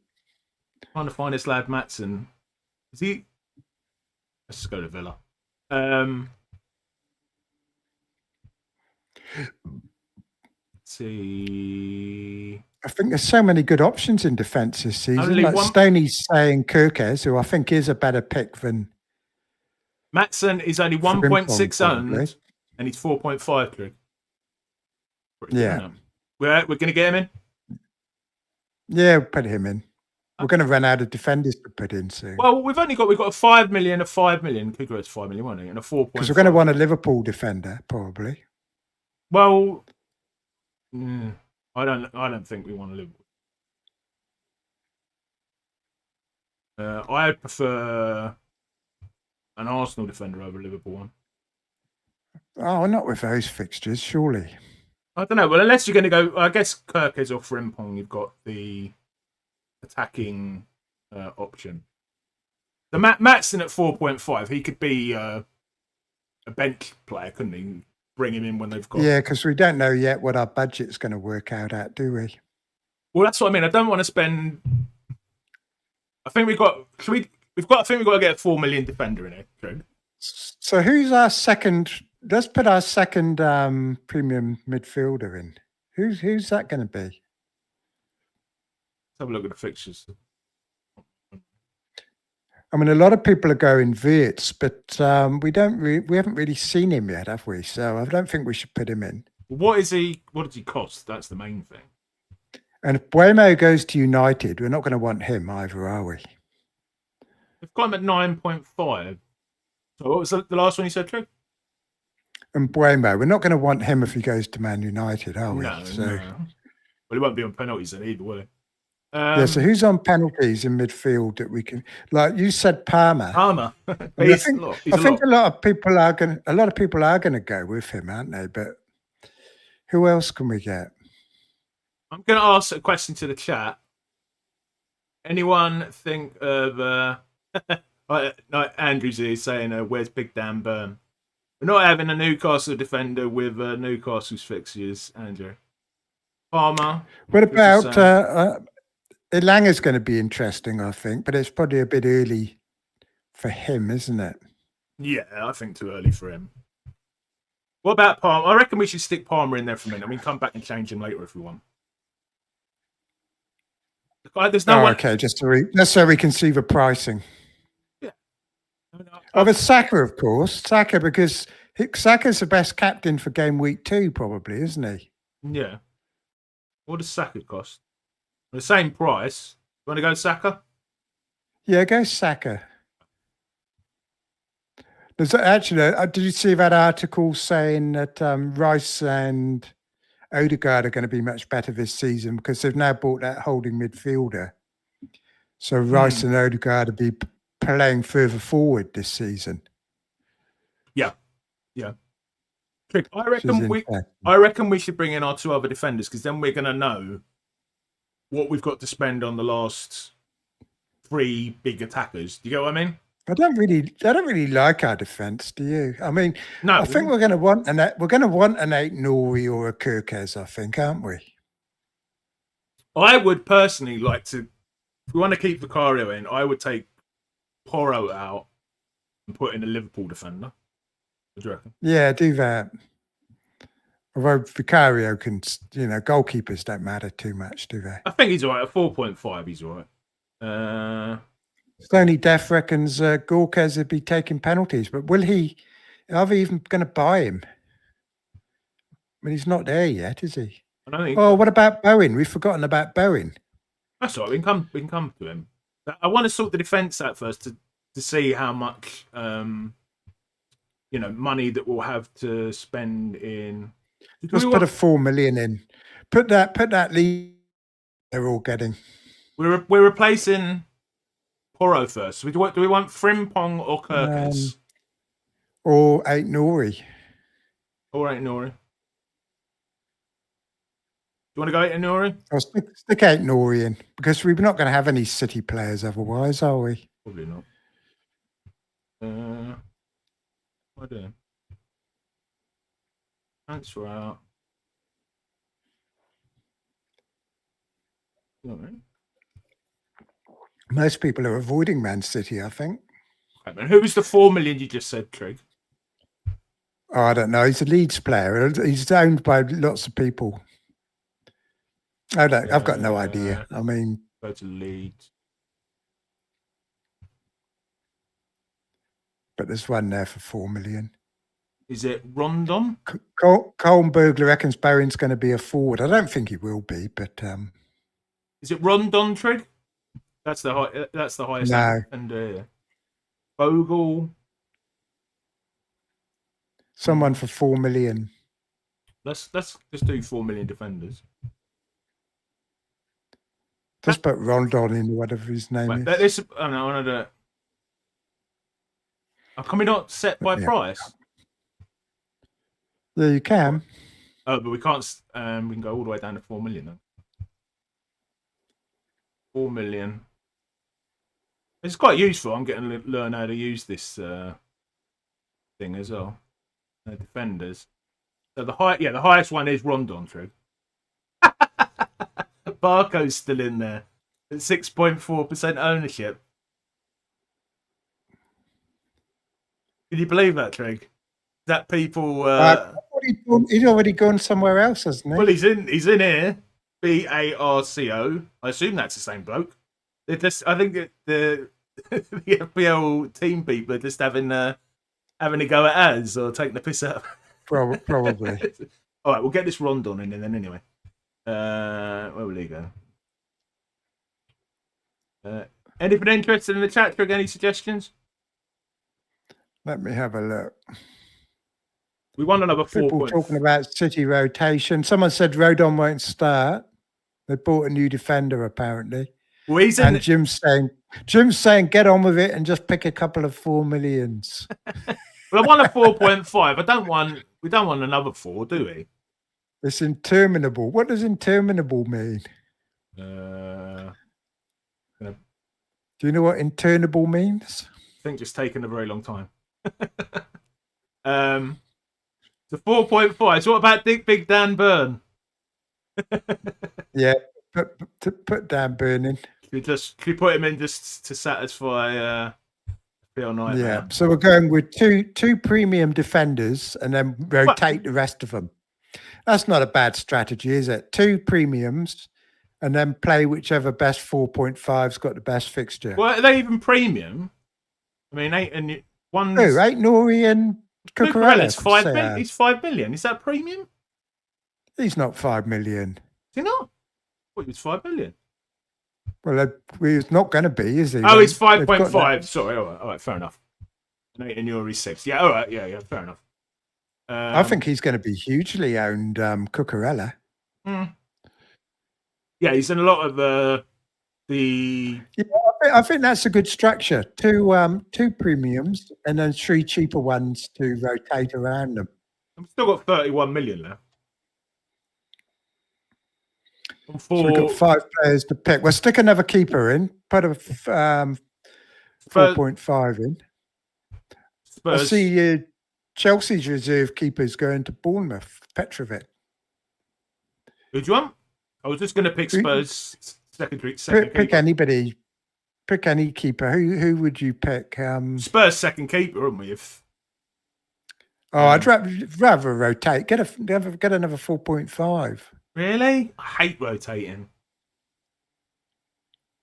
Trying to find this lad Matson. Is he? Let's just go to Villa. Let's see. I think there's so many good options in defence this season. Like Stoney's saying Kirkes, who I think is a better pick than Matson is only 1.6 owned, and he's 4.5. Craig. Yeah, we're going to get him in. Yeah, we'll put him in. We're going to run out of defenders to put in soon. Well, we've got a 5 million, a 5 million. Cougar is 5 million, wasn't he? And a 4. Because we're going to want a Liverpool defender, probably. Well, I don't think we want a Liverpool. I'd prefer an Arsenal defender over a Liverpool one. Oh, not with those fixtures, surely. I don't know. Well, unless you're going to go, I guess Kirkes or Frimpong, you've got the attacking option. The Matson at 4.5, he could be a bench player, couldn't he? Bring him in when they've got. Yeah, because we don't know yet what our budget's going to work out at, do we? Well, that's what I mean. I don't want to spend. I think we've got. I think we've got to get a 4 million defender in it. True. So who's our second? Let's put our second premium midfielder in. Who's that going to be? Let's have a look at the fixtures. I mean, a lot of people are going Wirtz, but we haven't really seen him yet, have we? So I don't think we should put him in. What does he cost? That's the main thing. And if Buemo goes to United, we're not going to want him either, are we? We've got him at 9.5. So what was the last one you said, True? And Buemo, we're not going to want him if he goes to Man United, are we? No. Well, he won't be on penalties then either, will he? Yeah, so who's on penalties in midfield that we can, like you said, Palmer. I think a lot of people are going to go with him, aren't they? But who else can we get? I'm going to ask a question to the chat. Anyone think of Andrews is saying, "Where's Big Dan Burn?" We're not having a Newcastle defender with Newcastle's fixtures, Andrew. Palmer. What about? Elanga's going to be interesting, I think, but it's probably a bit early for him, isn't it? Yeah, I think too early for him. What about Palmer? I reckon we should stick Palmer in there for a minute. We can come back and change him later if we want. There's no one. Okay, just so we can see the pricing. Yeah. Oh, but Saka, of course. Saka, because Saka's the best captain for game week 2, probably, isn't he? Yeah. What does Saka cost? The same price. You want to go Saka? Yeah, go Saka. There's actually, did you see that article saying that Rice and Odegaard are going to be much better this season because they've now bought that holding midfielder. So Rice and Odegaard will be playing further forward this season. Yeah. I reckon we should bring in our 2 other defenders because then we're going to know what we've got to spend on the last 3 big attackers. Do you get what I mean? I don't really like our defence, do you? I mean, no. I think we're going to want an 8 Nori or a Kirkes, I think, aren't we? I would personally like to, if we want to keep Vicario in, I would take Porro out and put in a Liverpool defender. What do you reckon? Yeah, do that. Although Vicario can, goalkeepers don't matter too much, do they? I think he's all right. At 4.5, he's all right. Stoney Death reckons Gorkes would be taking penalties, but will he? Are they even going to buy him? I mean, he's not there yet, is he? I don't think. Oh, what about Bowen? We've forgotten about Bowen. That's all right. We can come to him. I want to sort the defence out first to see how much money that we'll have to spend in. Let's put a 4 million in. Put that lead they're all getting. We're replacing Porro first. So do we want Frimpong or Kirkes? Or 8 Nori. Or 8 Nori. Do you want to go 8 Nori? I'll stick 8 Nori in because we're not going to have any City players otherwise, are we? Probably not. What do I do? Transfer out. Most people are avoiding Man City, I think. Who was the 4 million you just said, Trig? Oh, I don't know. He's a Leeds player. He's owned by lots of people. I've got no idea. I mean, go to Leeds. But there's one there for 4 million. Is it Rondon? Colin Burglar reckons Bowen's going to be a forward. I don't think he will be, but is it Rondon, Trig? That's the highest. No. And Bogle. Someone for 4 million. Let's just do 4 million defenders. Just put Rondon in, whatever his name is. I want to do it. Can we not set by price? Yeah, you can. Oh, but we can't. We can go all the way down to 4 million then. 4 million. It's quite useful. I'm getting to learn how to use this thing as well. Defenders. So the highest one is Rondon, true. Barco's still in there at 6.4% ownership. Can you believe that, Trig? That people. He's already gone somewhere else, hasn't he? Well, he's in here. Barco. I assume that's the same bloke. I think that the FPL team people are just having a go at Az or taking the piss out. Probably. All right, we'll get this Rondon in then anyway. Where will he go? Anything interested in the chat? Trig, any suggestions? Let me have a look. We want another 4 People talking about City rotation. Someone said Rodon won't start. They bought a new defender apparently. Well, he's in. And Jim's saying, get on with it and just pick a couple of 4 millions. Well, I want a 4.5. We don't want another 4, do we? It's interminable. What does interminable mean? Do you know what interminable means? I think just taking a very long time. The 4.5. So what about Big Dan Burn? Yeah, put Dan Burn in. Can you put him in just to satisfy FPL Nightmare? Yeah. So we're going with two premium defenders and then rotate the rest of them. That's not a bad strategy, is it? 2 premiums and then play whichever best 4.5's got the best fixture. Well, are they even premium? I mean, One's Who? Ain't Nori and Cucurella's Cucurella? 5 million. He's 5 million. Is that premium? He's not 5 million. Is he not? What, he was 5 million? Well, he's not going to be, is he? Oh, he's They've got 5.5. Sorry. All right. Fair enough. And Nuri's 6. Yeah. All right. Yeah. Fair enough. I think he's going to be hugely owned, Cucurella. Yeah, he's in a lot of the. Yeah, I think that's a good structure. Two premiums and then 3 cheaper ones to rotate around them. I've still got 31 million left. So we've got 5 players to pick. We'll stick another keeper in. Put a 4.5 in. Spurs. I see Chelsea's reserve keeper's going to Bournemouth, Petrovic. Who do you want? I was just going to pick Spurs second pick anybody. Pick any keeper. Who would you pick? Spurs second keeper, wouldn't we? I'd rather rotate. Get another 4.5. Really? I hate rotating.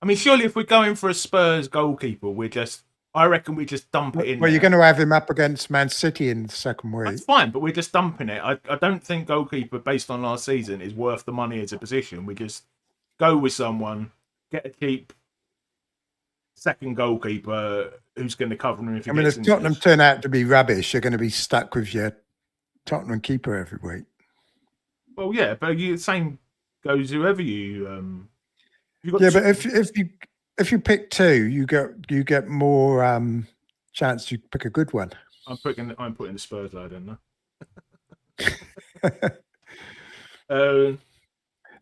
I mean, surely if we're going for a Spurs goalkeeper, I reckon we just dump it in. Well, you're going to have him up against Man City in the second week. That's fine, but we're just dumping it. I don't think goalkeeper, based on last season, is worth the money as a position. We just go with someone, get a cheap second goalkeeper who's going to cover him if he gets if Tottenham turn out to be rubbish, you're going to be stuck with your Tottenham keeper every week. Well, yeah, but the same goes whoever you. But if you pick 2, you get more chance to pick a good one. I'm putting the Spurs lad in there.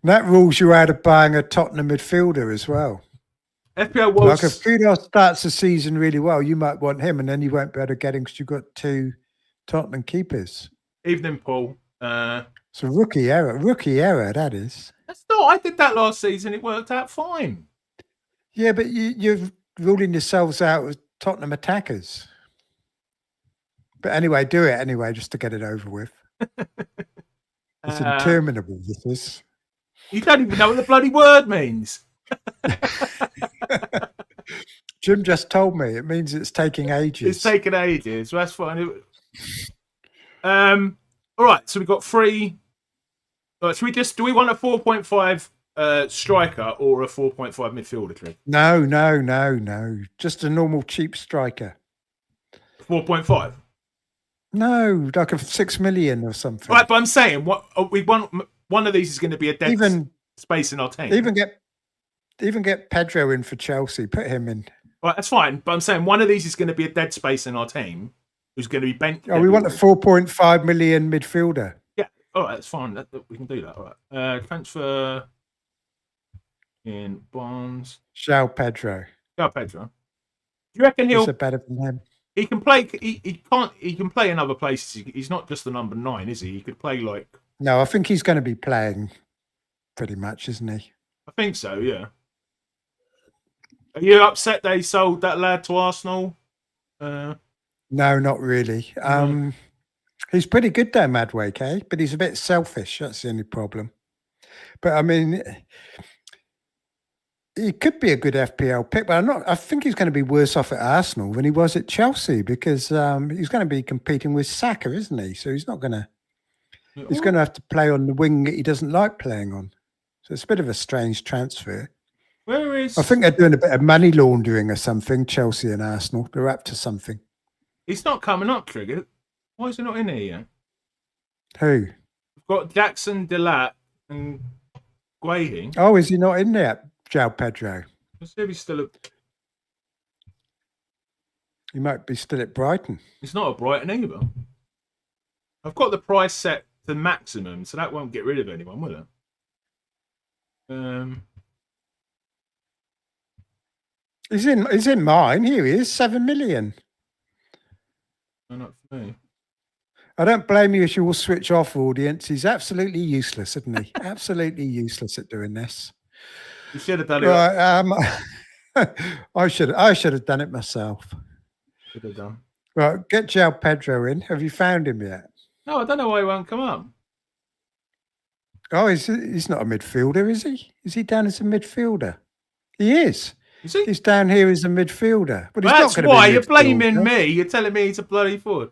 That rules you out of buying a Tottenham midfielder as well. FPL was like if Kudos starts the season really well, you might want him, and then you won't be able to get him because you've got 2 Tottenham keepers. Evening, Paul. It's a rookie error. That is. That's not. I did that last season. It worked out fine. Yeah, but you're ruling yourselves out as Tottenham attackers. But anyway, do it anyway, just to get it over with. It's interminable, this is. You don't even know what the bloody word means. Jim just told me. It means it's taking ages. It's taking ages. That's fine. All right, so we've got 3. Do we want a 4.5 striker or a 4.5 midfielder, Trig? No. Just a normal cheap striker. 4.5? No, like a 6 million or something. Right, but I'm saying we want one of these is going to be a dead space in our team. Even get Pedro in for Chelsea. Put him in. Right, that's fine. But I'm saying one of these is going to be a dead space in our team who's going to be bent. Oh, we want a 4.5 million midfielder. Yeah. All right, that's fine. We can do that. All right. Transfer in Bonds. João Pedro. Do you reckon he'll better than him? He can play. He can play in other places. He's not just the number 9, is he? He could play like. No, I think he's going to be playing pretty much, isn't he? I think so. Yeah. Are you upset they sold that lad to Arsenal? No, not really. He's pretty good though, Madwake, eh? But he's a bit selfish. That's the only problem. But I mean, he could be a good FPL pick, but I think he's going to be worse off at Arsenal than he was at Chelsea because he's going to be competing with Saka, isn't he? So he's not going to. He's going to have to play on the wing that he doesn't like playing on. So it's a bit of a strange transfer. Where is? I think they're doing a bit of money laundering or something. Chelsea and Arsenal, they're up to something. He's not coming up, Trigger. Why is he not in here yet? Who? We've got Jackson, Delat, and Guahi. Oh, is he not in there, João Pedro? Let's see if he's still at. He might be still at Brighton. He's not at Brighton either. I've got the price set to maximum, so that won't get rid of anyone, will it? He's in mine. Here he is, 7 million. No, not for me. I don't blame you if you will switch off, audience. He's absolutely useless, isn't he? Absolutely useless at doing this. You should have done it. Right, I should have done it myself. Should have done. Right, get João Pedro in. Have you found him yet? No, I don't know why he won't come up. Oh, he's not a midfielder, is he? Is he down as a midfielder? He is. Is he? He's down here as a midfielder. But he's That's not going to why be a you're blaming midfielder. me. You're telling me he's a bloody forward.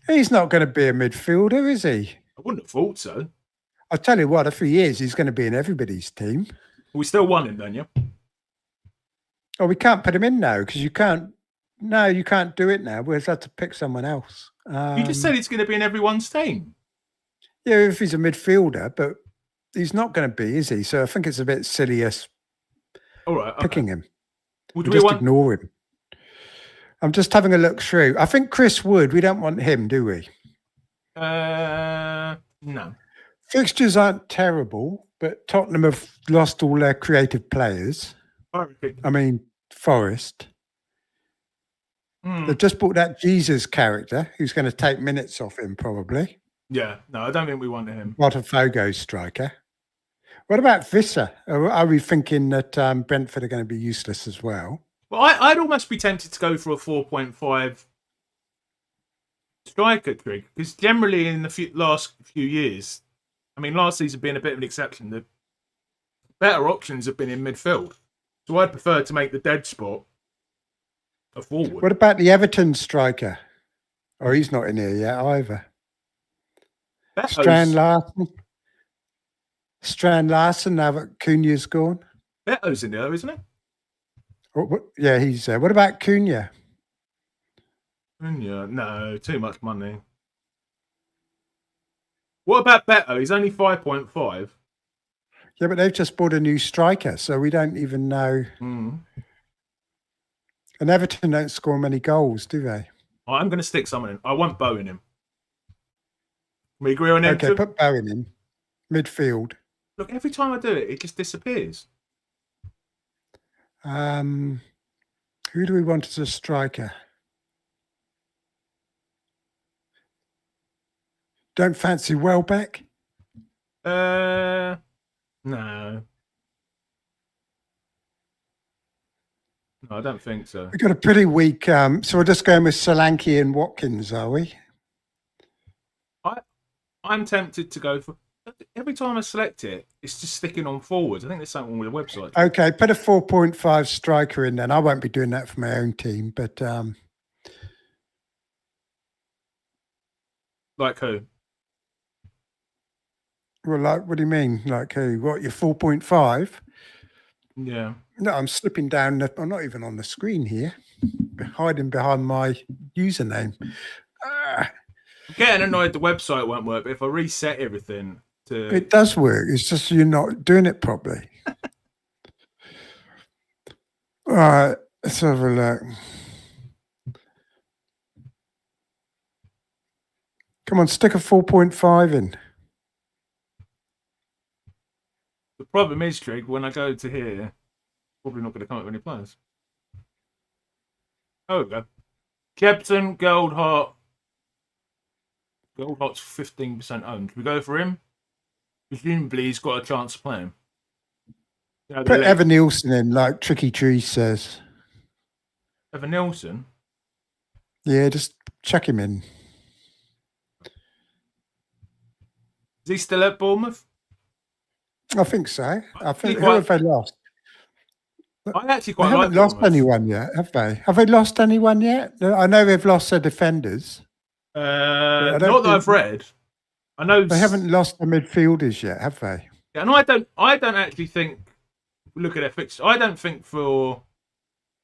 He's not going to be a midfielder, is he? I wouldn't have thought so. I'll tell you what, if he is, he's going to be in everybody's team. We still want him, don't you? Oh, we can't put him in now because you can't. No, you can't do it now. We'll have to pick someone else. You just said he's going to be in everyone's team. Yeah, if he's a midfielder, but he's not going to be, is he? So I think it's a bit silly us All right, picking him. Well, do We'll we just ignore him. I'm just having a look through. I think Chris Wood, we don't want him, do we? No. Fixtures aren't terrible, but Tottenham have lost all their creative players. I mean, Forest. They've just bought that Jesus character who's going to take minutes off him, probably. Yeah, no, I don't think we want him. Botafogo striker. What about Visser? Are we thinking that Brentford are going to be useless as well? Well, I'd almost be tempted to go for a 4.5 striker, Trig, because generally in the last few years, I mean, last season being a bit of an exception, the better options have been in midfield. So I'd prefer to make the dead spot a forward. What about the Everton striker? Oh, he's not in here yet either. Strand Larson, now that Cunha's gone. Beto's in there, isn't he? Yeah, he's there. What about Cunha? Cunha, no, too much money. What about Beto? He's only 5.5. Yeah, but they've just bought a new striker, so we don't even know. And Everton don't score many goals, do they? I'm going to stick someone in. I want Bow in him. We agree on him? Okay, put Bowen in. Midfield. Look, every time I do it, it just disappears. Who do we want as a striker? Don't fancy Welbeck? No. No, I don't think so. We've got a pretty weak... so we're just going with Solanke and Watkins, are we? I'm tempted to go for... Every time I select it, it's just sticking on forwards. I think there's something wrong with the website. Okay, put a 4.5 striker in then. I won't be doing that for my own team, but... Like who? Well, like, what do you mean? Like who? What, your 4.5? Yeah. No, I'm slipping down. I'm not even on the screen here. Hiding behind my username. I'm getting annoyed the website won't work, but if I reset everything to... It does work. It's just you're not doing it properly. All right, let's have a look. Come on, stick a 4.5 in. The problem is, Trig, when I go to here, probably not going to come up with any players. Oh, we go. Captain Goldheart. Goldheart's 15% owned. Can we go for him? Presumably he's got a chance to play him. You know, Put Evan Nielsen in, like Tricky Tree says. Evan Nielsen? Yeah, just chuck him in. Is he still at Bournemouth? I think so. I think who quite- have they lost? I actually They quite like haven't lost Bournemouth. anyone yet, have they? Have they lost anyone yet? I know they've lost their defenders. Not that I've read. I know They haven't lost the midfielders yet, have they? Yeah, and I don't actually think. Look at their fixtures. I don't think for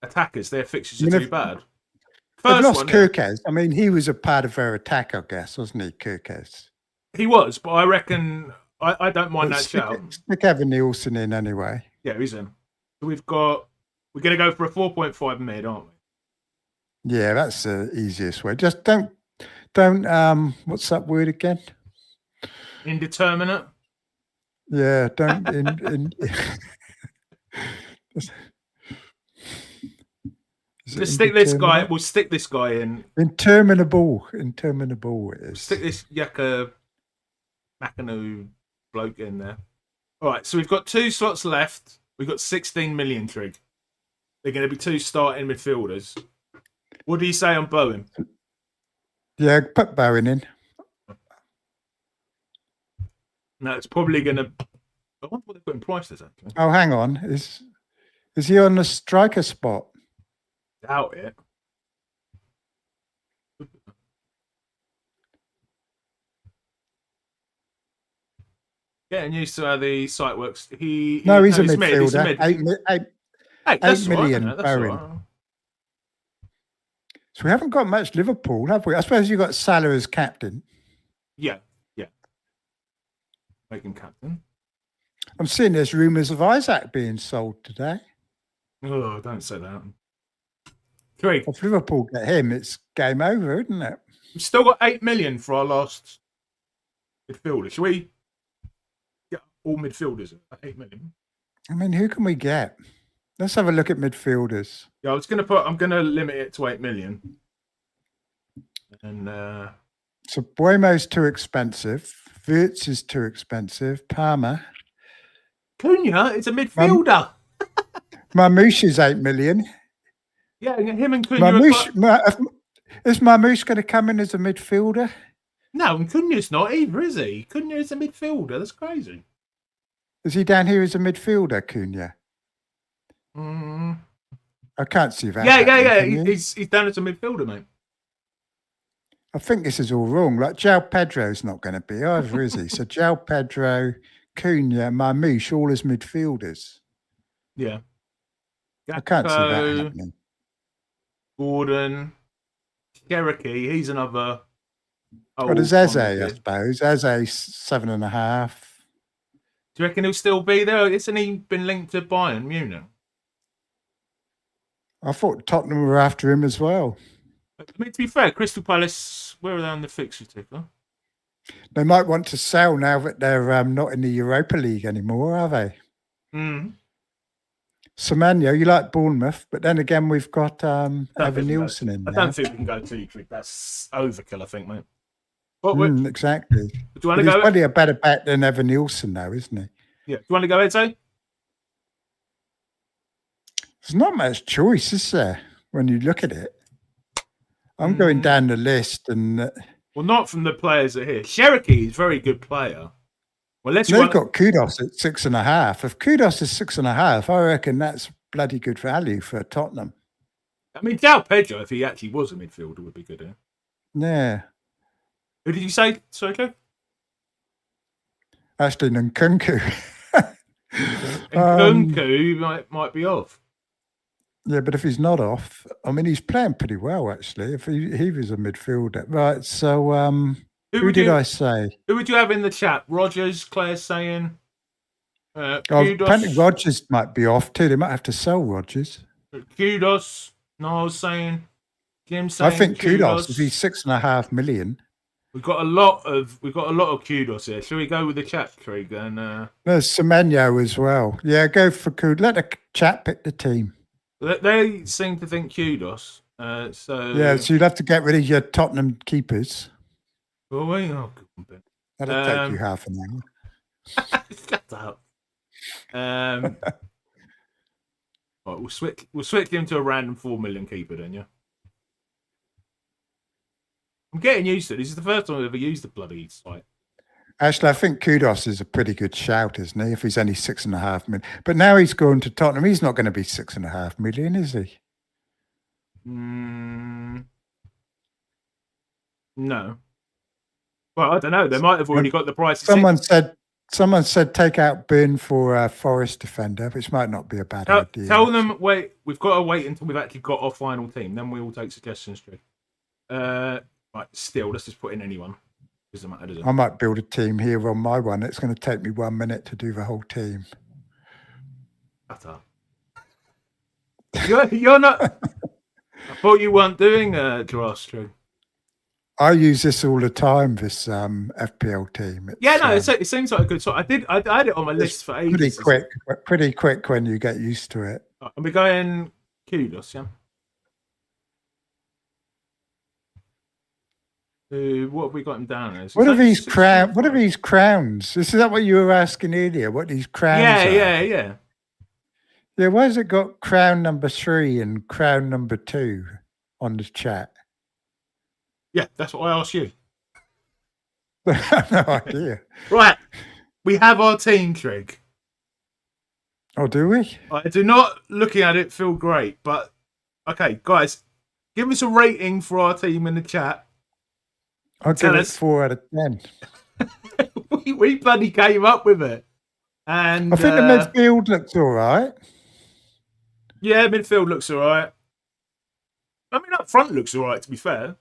attackers their fixtures are too bad. They've First lost one, Kirkes. I mean, he was a part of their attack, I guess, wasn't he, Kirkes? he was, but I reckon I don't mind that shout. Stick Evan Nielsen in anyway. Yeah, he's in. So we're going to go for a 4.5 mid, aren't we? Yeah, that's the easiest way. Just don't. What's that word again? Indeterminate. Yeah, don't. Let's stick this guy. We'll stick this guy in. Interminable it is. Stick this Yaka Makanu bloke in there. All right, so we've got 2 slots left. We've got 16 million, Trig. They're going to be 2 starting midfielders. What do you say on Bowen? Yeah, put Bowen in. No, it's probably going to... I wonder what they're putting prices actually. Oh, hang on. Is he on the striker spot? Doubt it. Getting used to how the site works. He's a midfielder. He's a midfielder. mid. Eight That's million right, that's owing. right. So we haven't got much Liverpool, have we? I suppose you got Salah as captain. Yeah. Make him captain. I'm seeing there's rumours of Isaac being sold today. Oh, don't say that. Three. If Liverpool get him, it's game over, isn't it? We've still got 8 million for our last midfielder. Shall we get all midfielders at 8 million? I mean, who can we get? Let's have a look at midfielders. Yeah, I'm gonna limit it to 8 million. And so Buemo's too expensive. Wirtz is too expensive. Palmer. Cunha is a midfielder. Marmouche is 8 million. Yeah, him and Cunha. Is Marmouche going to come in as a midfielder? No, and Cunha's not either, is he? Cunha is a midfielder. That's crazy. Is he down here as a midfielder, Cunha? I can't see that. Yeah. He's down as a midfielder, mate. I think this is all wrong. Like João Pedro's not going to be either, is he? So João Pedro, Cunha, Marmouche, all as midfielders. Yeah. I can't see that happening. Gordon, Cherokee, he's another. There's Eze, I suppose. Eze 7.5. Do you reckon he'll still be there? Isn't he been linked to Bayern Munich? I thought Tottenham were after him as well. I mean, to be fair, Crystal Palace, where are they on the fixture ticker? They might want to sell now that they're not in the Europa League anymore, are they? Semenyo, you like Bournemouth, but then again, we've got Evan Nielsen in there. I don't think we can go too quick. That's overkill, I think, mate. Exactly. Do you want to go? He's probably a better bet than Evan Nielsen, though, isn't he? Yeah. Do you want to go, Eze? There's not much choice, is there, when you look at it? I'm going down the list and... well, not from the players that are here. Cherokee is a very good player. Well, they've got Kudos at 6.5. If Kudos is 6.5, I reckon that's bloody good value for Tottenham. I mean, João Pedro, if he actually was a midfielder, would be good here. Yeah. Who did you say, Soko? Ashley Nkunku. Nkunku might be off. Yeah, but if he's not off, I mean, he's playing pretty well, actually, if he was a midfielder. Right, so who did I say? Who would you have in the chat? Rogers, Claire's saying. Apparently Rogers might be off too. They might have to sell Rogers. Kudos, Niall's saying. Jim saying. I think Kudos, if he's 6.5 million. We've got a lot of kudos here. Shall we go with the chat, Trig? And there's Semenyo as well. Yeah, go for kudos. Let the chat pick the team. They seem to think kudos. So you'd have to get rid of your Tottenham keepers. Well, that'll take you half an hour. Shut up. Right, we'll switch him to a random 4 million keeper then, yeah. I'm getting used to it. This is the first time I've ever used the bloody site. Actually, I think Kudos is a pretty good shout, isn't he? If he's only 6.5 million. But now he's going to Tottenham. He's not going to be 6.5 million, is he? No. Well, I don't know. They might have already got the price. Someone said take out Burn for a Forest defender, which might not be a bad idea. Tell them wait. We've got to wait until we've actually got our final team. Then we will take suggestions. Right. Still, let's just put in anyone. Doesn't matter, does it? I might build a team here on my one. It's going to take me 1 minute to do the whole team. Shut up. You're not. I thought you weren't doing grass true. I use this all the time. This FPL team. It seems like a good sort. I had it on my list for ages. Pretty quick when you get used to it. Right, and we're going kudos, yeah. What have we got him down as? What are these crowns? What are these crowns? Is that what you were asking earlier? What these crowns are? Yeah. Yeah, why has it got crown number 3 and crown number 2 on the chat? Yeah, that's what I asked you. I have no idea. Right. We have our team, Trig. Oh, do we? I do not, looking at it, feel great. But okay, guys, give us a rating for our team in the chat. I'll Tell give it us. 4 out of 10. we bloody came up with it. And I think the midfield looks all right. yeah, midfield looks all right. I mean, up front looks all right, to be fair.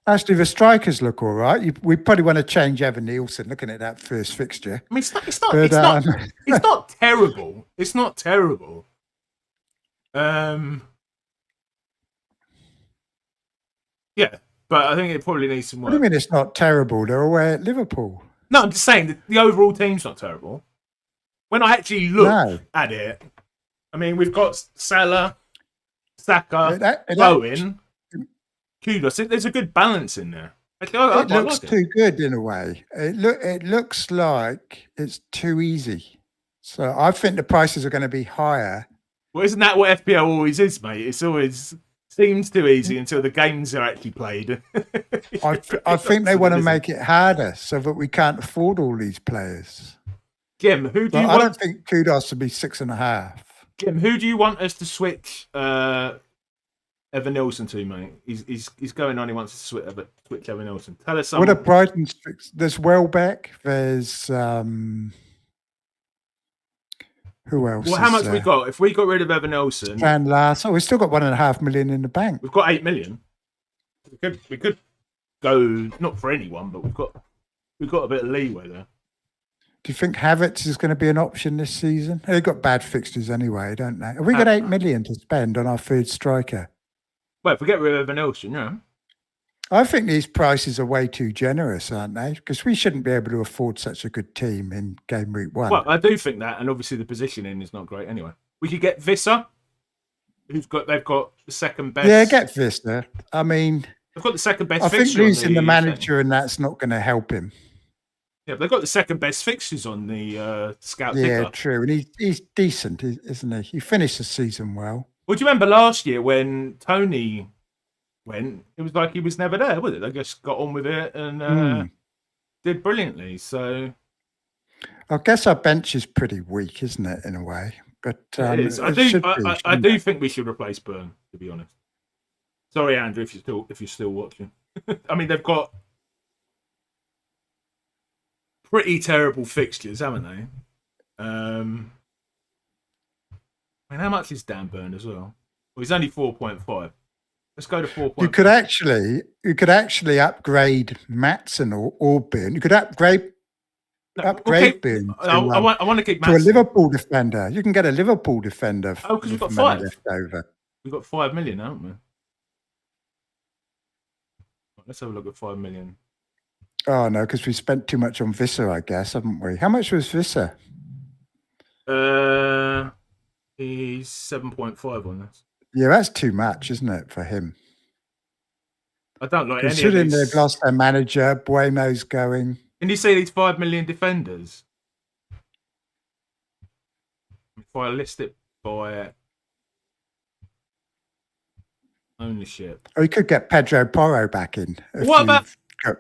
Actually, the strikers look all right. We probably want to change Evan Nielsen, looking at that first fixture. I mean, it's not terrible. It's not terrible. Yeah, but I think it probably needs some work. What do you mean it's not terrible? They're away at Liverpool. No, I'm just saying the overall team's not terrible. When I actually look at it, I mean, we've got Salah, Saka, Bowen, Kudos. There's a good balance in there. It looks too good in a way. It looks like it's too easy. So I think the prices are going to be higher. Well, isn't that what FPL always is, mate? It's always seems too easy until the games are actually played. I think they want to make it harder so that we can't afford all these players. Jim, who do you want? I don't think Kudos would be 6.5. Jim, who do you want us to switch Evan Nielsen to, mate? He's going on. He wants to switch Evan Nielsen. Tell us something. What a Brighton. There's Welbeck. There's who else? Well, how much we got? If we got rid of Evan Nielsen, and last, we've still got 1.5 million in the bank. We've got 8 million. We could go not for anyone, but we've got a bit of leeway there. Do you think Havertz is going to be an option this season? They've got bad fixtures anyway, don't they? Have we got 8 million to spend on our third striker? Well, if we get rid of Evan Nielsen, yeah. I think these prices are way too generous, aren't they? Because we shouldn't be able to afford such a good team in game week 1. Well, I do think that, and obviously the positioning is not great anyway. We could get Visser, they've got the second best. Yeah, get Visser. I mean, they've got the second best. I think losing the manager and that's not going to help him. Yeah, but they've got the second best fixtures on the scout. Yeah, ticker. True, and he's decent, isn't he? He finished the season well. Well, do you remember last year when Tony went? It was like he was never there, was it? They just got on with it and did brilliantly. So I guess our bench is pretty weak, isn't it, in a way? But it is. I do think we should replace Burn, to be honest. Sorry, Andrew, if you're still watching. I mean, they've got pretty terrible fixtures, haven't they? I mean, how much is Dan Burn as well? Well, he's only 4.5. Let's go to 4.5. You could actually upgrade Maatsen or Burn. You could upgrade Burn. I want to keep Maatsen. To a Liverpool defender. You can get a Liverpool defender. Oh, because we've got 5 left over. We've got 5 million, haven't we? Let's have a look at 5 million. Oh no, because we spent too much on Visser, I guess, haven't we? How much was Visser? He's 7.5 on this. Yeah, that's too much, isn't it, for him? I don't like any of these. Considering they've lost their manager, Buemo's going. Can you see these 5 million defenders? If I list it by ownership. Oh, you could get Pedro Porro back in. What about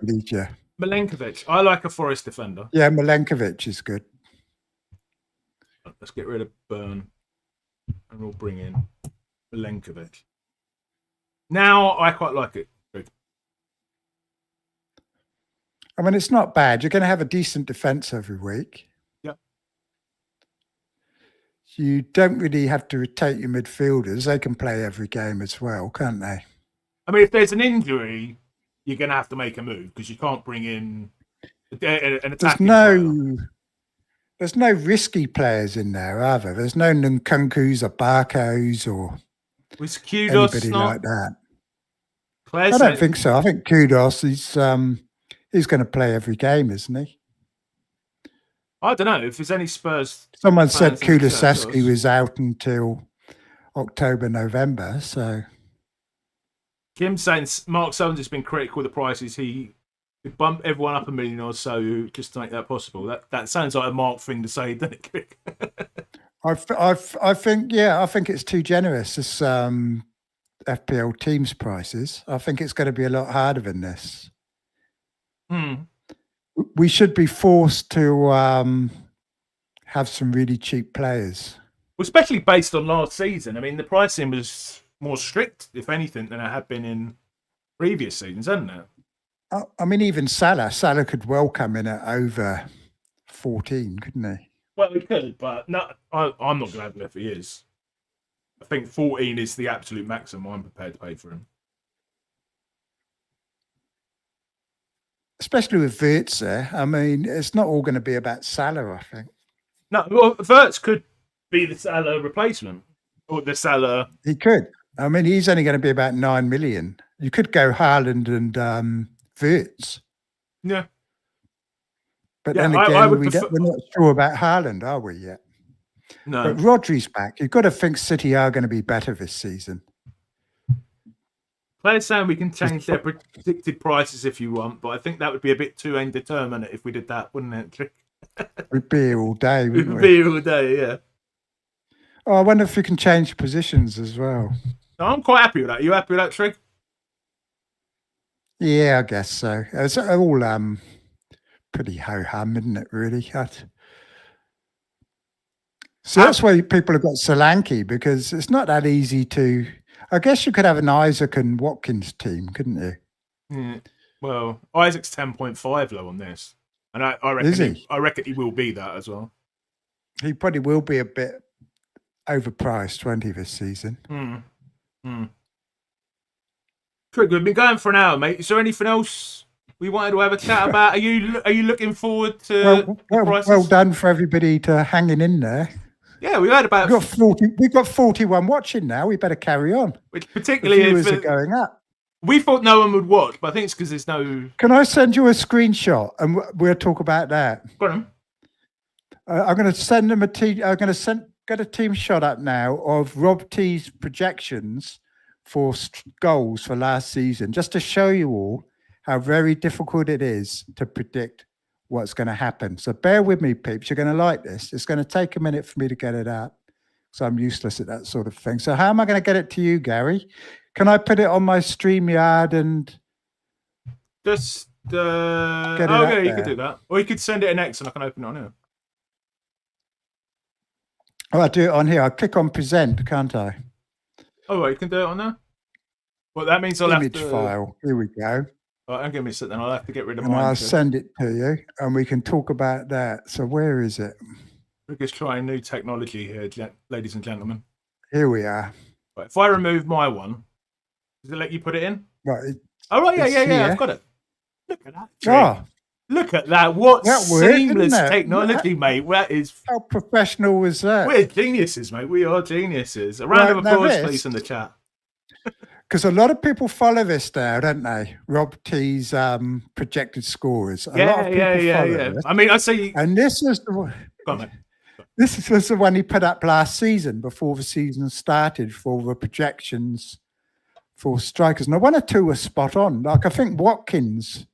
Legia? Milenkovic? I like a Forest defender. Yeah, Milenkovic is good. Let's get rid of Burn and we'll bring in Milenkovic. Now I quite like it. I mean, it's not bad. You're going to have a decent defence every week. Yep. You don't really have to rotate your midfielders. They can play every game as well, can't they? I mean, if there's an injury, you're going to have to make a move because you can't bring in an attacking player. There's no risky players in there, are there? There's no Nkunkus or Barcos or anybody like that. I don't think so. I think Kudos is he's going to play every game, isn't he? I don't know if there's any Spurs. Someone said Kulusevski was out until October, November. So Kim's saying Mark Sowens has been critical of the prices. He bump everyone up $1 million or so just to make that possible. That sounds like a Mark thing to say, doesn't it? I think it's too generous. This FPL Team's prices. I think it's going to be a lot harder than this. We should be forced to have some really cheap players. especially based on last season. I mean, the pricing was more strict, if anything, than it had been in previous seasons, hasn't it? I mean, even Salah could well come in at over 14, couldn't he? Well, he could, but no, I'm not going to have him if he is. I think 14 is the absolute maximum I'm prepared to pay for him. Especially with Wirtz there. I mean, it's not all going to be about Salah, I think. No, well, Wirtz could be the Salah replacement. Or the Salah. He could. I mean, he's only going to be about 9 million. You could go Haaland and Wirtz. Yeah. But Yeah, then again, we're not sure about Haaland, are we yet? No. But Rodri's back. You've got to think City are going to be better this season. Players saying we can change their predicted prices if you want, but I think that would be a bit too indeterminate if we did that, wouldn't it? We'd be here all day, wouldn't we? We'd be here all day, yeah. Oh, I wonder if we can change positions as well. No, I'm quite happy with that. Are you happy with that, Trig? Yeah, I guess so. It's all pretty ho-hum, isn't it, really? So that's why people have got Solanke, because it's not that easy to... I guess you could have an Isaac and Watkins team, couldn't you? Yeah. Well, Isaac's 10.5 low on this. And I reckon I reckon he will be that as well. He probably will be a bit overpriced, won't he, this season? Trig, we've been going for an hour, mate. Is there anything else we wanted to have a chat about? Are you looking forward to the prices? Well done for everybody to hanging in there. Yeah, we had about... We've got 41 watching now. We better carry on. Which particularly the viewers are going up. We thought no one would watch, but I think it's because there's no... Can I send you a screenshot and we'll talk about that? Go on. I'm going to send them get a team shot up now of Rob T's projections for goals for last season, just to show you all how very difficult it is to predict what's going to happen. So bear with me, peeps. You're going to like this. It's going to take a minute for me to get it up, so I'm useless at that sort of thing. So how am I going to get it to you, Gary? Can I put it on my StreamYard and just get it yeah, you could do that, or you could send it an X and I can open it on here. Oh, I do it on here. I click on present, can't I? Oh, right, you can do it on there. Well, that means I'll image have to... file. Here we go. Right, I'm going to sit then. I'll have to get rid of and mine. I'll send it to you, and we can talk about that. So where is it? We're just trying new technology here, ladies and gentlemen. Here we are. Right, if I remove my one, does it let you put it in? Right. Oh, right, yeah. I've got it. Look at that. Oh, look at that. What seamless technology, mate. That is... How professional was that? We're geniuses, mate. We are geniuses. A round of applause, please, in the chat. Because a lot of people follow this now, don't they? Rob T's projected scorers. A lot of people follow this. I mean, I see. And this was the one. Go on, mate. This was the one he put up last season before the season started for the projections for strikers. Now, one or two were spot on. Like, I think Watkins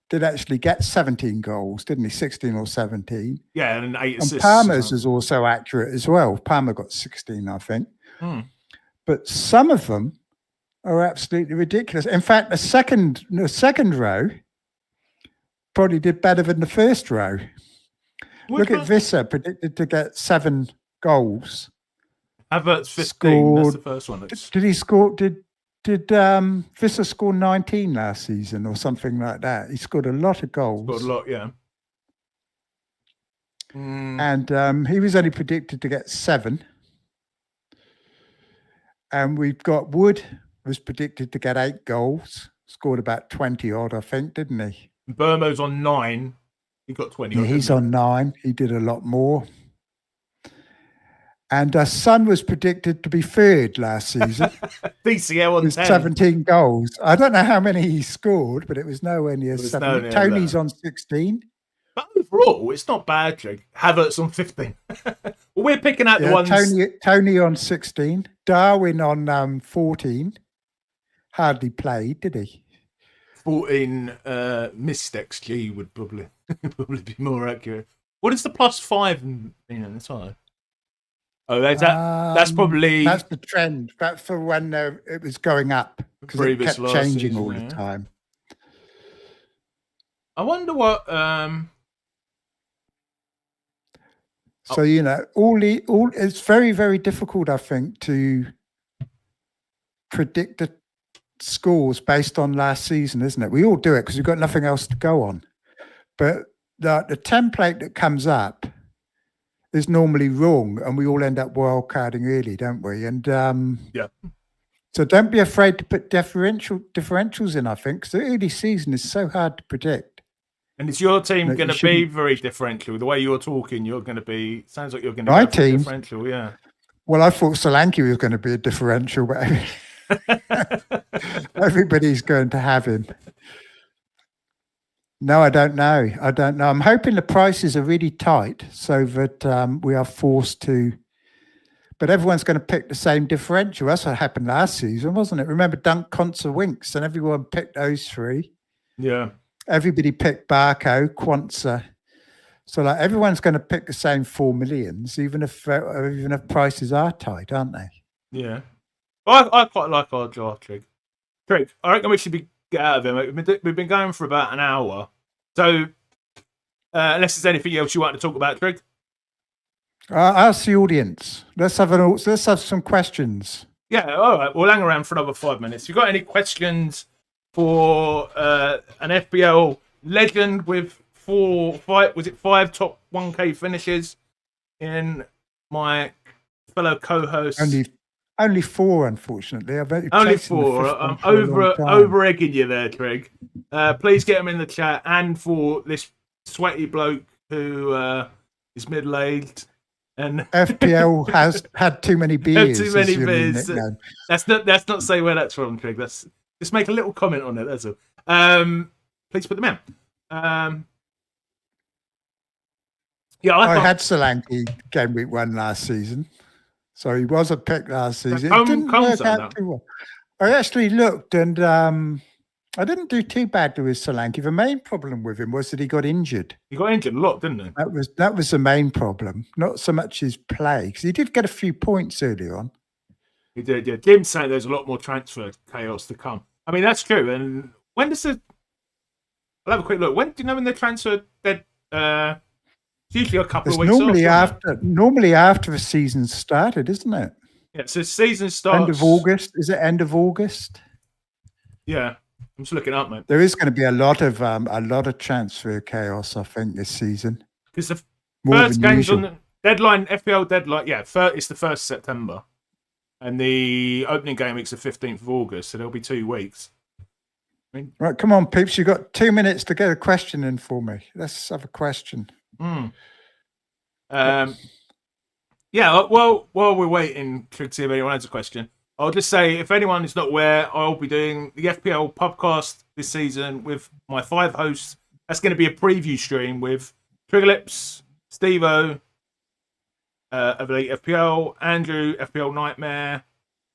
did actually get 17 goals, didn't he? 16 or 17. Yeah, and 8 assists. And Palmer's is also accurate as well. Palmer got 16, I think. But some of them are absolutely ridiculous. In fact, the second row probably did better than the first row. Look at Visser, predicted to get 7 goals. Havertz 15. That's the first one. Did he score? Did Visser score 19 last season or something like that? He scored a lot of goals. Scored a lot, yeah. And he was only predicted to get 7. And we've got Wood was predicted to get 8 goals, scored about 20 odd, I think, didn't he? Burmo's on 9. He got 20. Yeah, he's on 9. He did a lot more. And Son was predicted to be 3rd last season. DCL on 10. 17 goals. I don't know how many he scored, but it was nowhere near 7. Tony's on 16. But overall, it's not bad, Jake. Havertz on 15. Well, we're picking out the ones... Tony on 16. Darwin on 14. Hardly played, did he? 14 missed XG would probably be more accurate. What is the +5 in this one? Oh, that's probably... That's the trend. That's for when it was going up. Because it kept changing all the time. I wonder what... So it's very, very difficult, I think, to predict the scores based on last season, isn't it? We all do it because we've got nothing else to go on. But the template that comes up is normally wrong, and we all end up wildcarding early, don't we? And Yeah. So don't be afraid to put differentials in, I think, because the early season is so hard to predict. And is your team going to be very differential? The way you're talking, you're going to be. Sounds like you're going to My be team, differential. Yeah. Well, I thought Solanke was going to be a differential, but everybody's going to have him. No, I don't know. I'm hoping the prices are really tight so that we are forced to. But everyone's going to pick the same differential. That's what happened last season, wasn't it? Remember Dunk, Quansah, Winks, and everyone picked those three. Yeah. Everybody picked Barco, Quansah. So like everyone's going to pick the same 4 millions, even if prices are tight, aren't they? Yeah. I quite like our draft, Trig. I reckon we should get out of here. We've been going for about an hour. So unless there's anything else you want to talk about, Trig. Ask the audience. Let's have some questions. Yeah, all right. We'll hang around for another 5 minutes. If you've got any questions for an FPL legend with 5 top 1K finishes in my fellow co-hosts? Only 4, unfortunately. Only 4. I'm over egging you there, Trig. Please get them in the chat. And for this sweaty bloke who is middle-aged. And FPL has had too many beers. Too many beers. Let's not say where that's from, Trig. Let's just make a little comment on it. That's all. Please put them in. I had Solanke game week 1 last season, so he was a pick last season. It didn't work out too well. I actually looked, and I didn't do too badly with Solanke. The main problem with him was that he got injured. He got injured a lot, didn't he? That was the main problem, not so much his play, because he did get a few points early on. He did, yeah. Jim's saying there's a lot more transfer chaos to come. I mean, that's true. And when does I'll have a quick look. When do you know when the transfer it's usually a couple of weeks normally after the season started, isn't it? Yeah, so season starts end of August. Is it end of August? Yeah. I'm just looking up, mate. There is going to be a lot of transfer chaos, I think, this season. Because the first game's on the deadline, FPL deadline, it's the 1st of September. And the opening game week's the 15th of August, so there'll be 2 weeks. Right, come on, peeps. You've got 2 minutes to get a question in for me. Let's have a question. While we're waiting to see if anyone has a question, I'll just say, if anyone is not aware, I'll be doing the FPL podcast this season with my 5 hosts. That's going to be a preview stream with TriggerLips, Steve-O, of Elite FPL, Andrew, FPL Nightmare,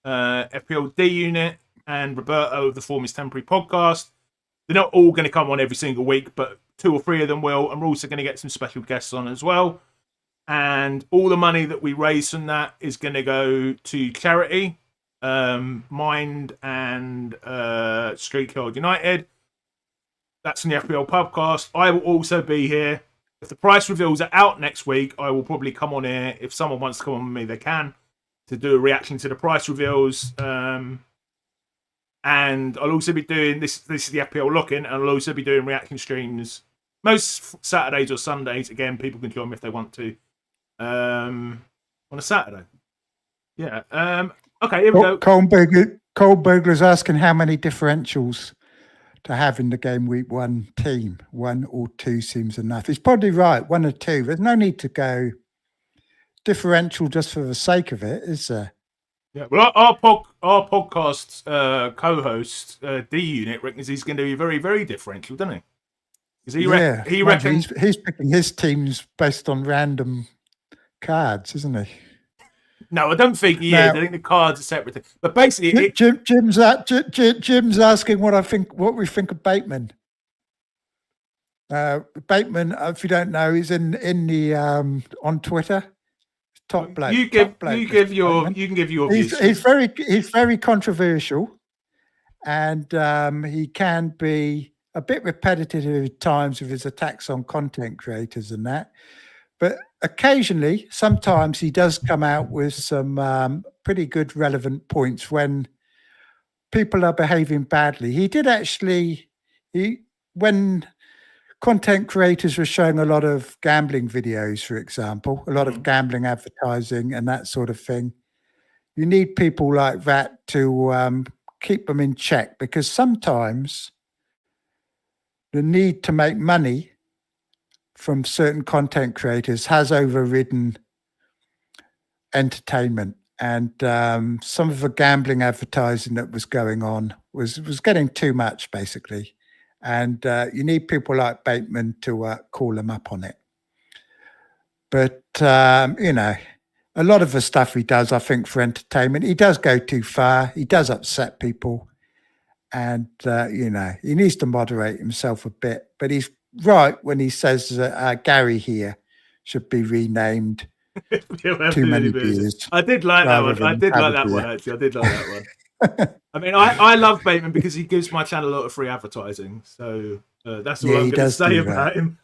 FPL D Unit, and Roberto of the Form is Temporary podcast. They're not all going to come on every single week, but 2 or 3 of them will. And we're also going to get some special guests on as well. And all the money that we raise from that is going to go to charity. Mind and Street Card United. That's in the FPL podcast. I will also be here. If the price reveals are out next week, I will probably come on here. If someone wants to come on with me, they can, to do a reaction to the price reveals. And I'll also be doing this is the FPL lock-in, and I'll also be doing reaction streams most Saturdays or Sundays. Again, people can join me if they want to on a Saturday. Yeah. Okay, here we go. Cole Burglar's asking how many differentials to have in the game week 1 team. 1 or 2 seems enough. He's probably right, 1 or 2. There's no need to go differential just for the sake of it, is there? Yeah, well, our podcast's co-host, D Unit, reckons he's going to be very, very differential, doesn't he? Because he reckons he's picking his teams based on random cards, isn't he? No, I don't think he is. I think the cards are separate. But basically, Jim's asking what we think of Bateman. Bateman, if you don't know, is in the on Twitter. Top bloke. You can give your views. He's very controversial, and he can be a bit repetitive at times with his attacks on content creators and that. But occasionally, sometimes he does come out with some pretty good relevant points when people are behaving badly. He did actually, when content creators were showing a lot of gambling videos, for example, a lot of gambling advertising and that sort of thing, you need people like that to keep them in check, because sometimes the need to make money from certain content creators has overridden entertainment. And some of the gambling advertising that was going on was getting too much, basically. And you need people like Bateman to call them up on it. But, you know, a lot of the stuff he does, I think, for entertainment, he does go too far. He does upset people. And, you know, he needs to moderate himself a bit. But he's right when he says that Gary here should be renamed Too Many Beers. I did like that one. I did like that one, actually. I did like that one. I mean, I love Bateman because he gives my channel a lot of free advertising. So that's all I'm going to say about him.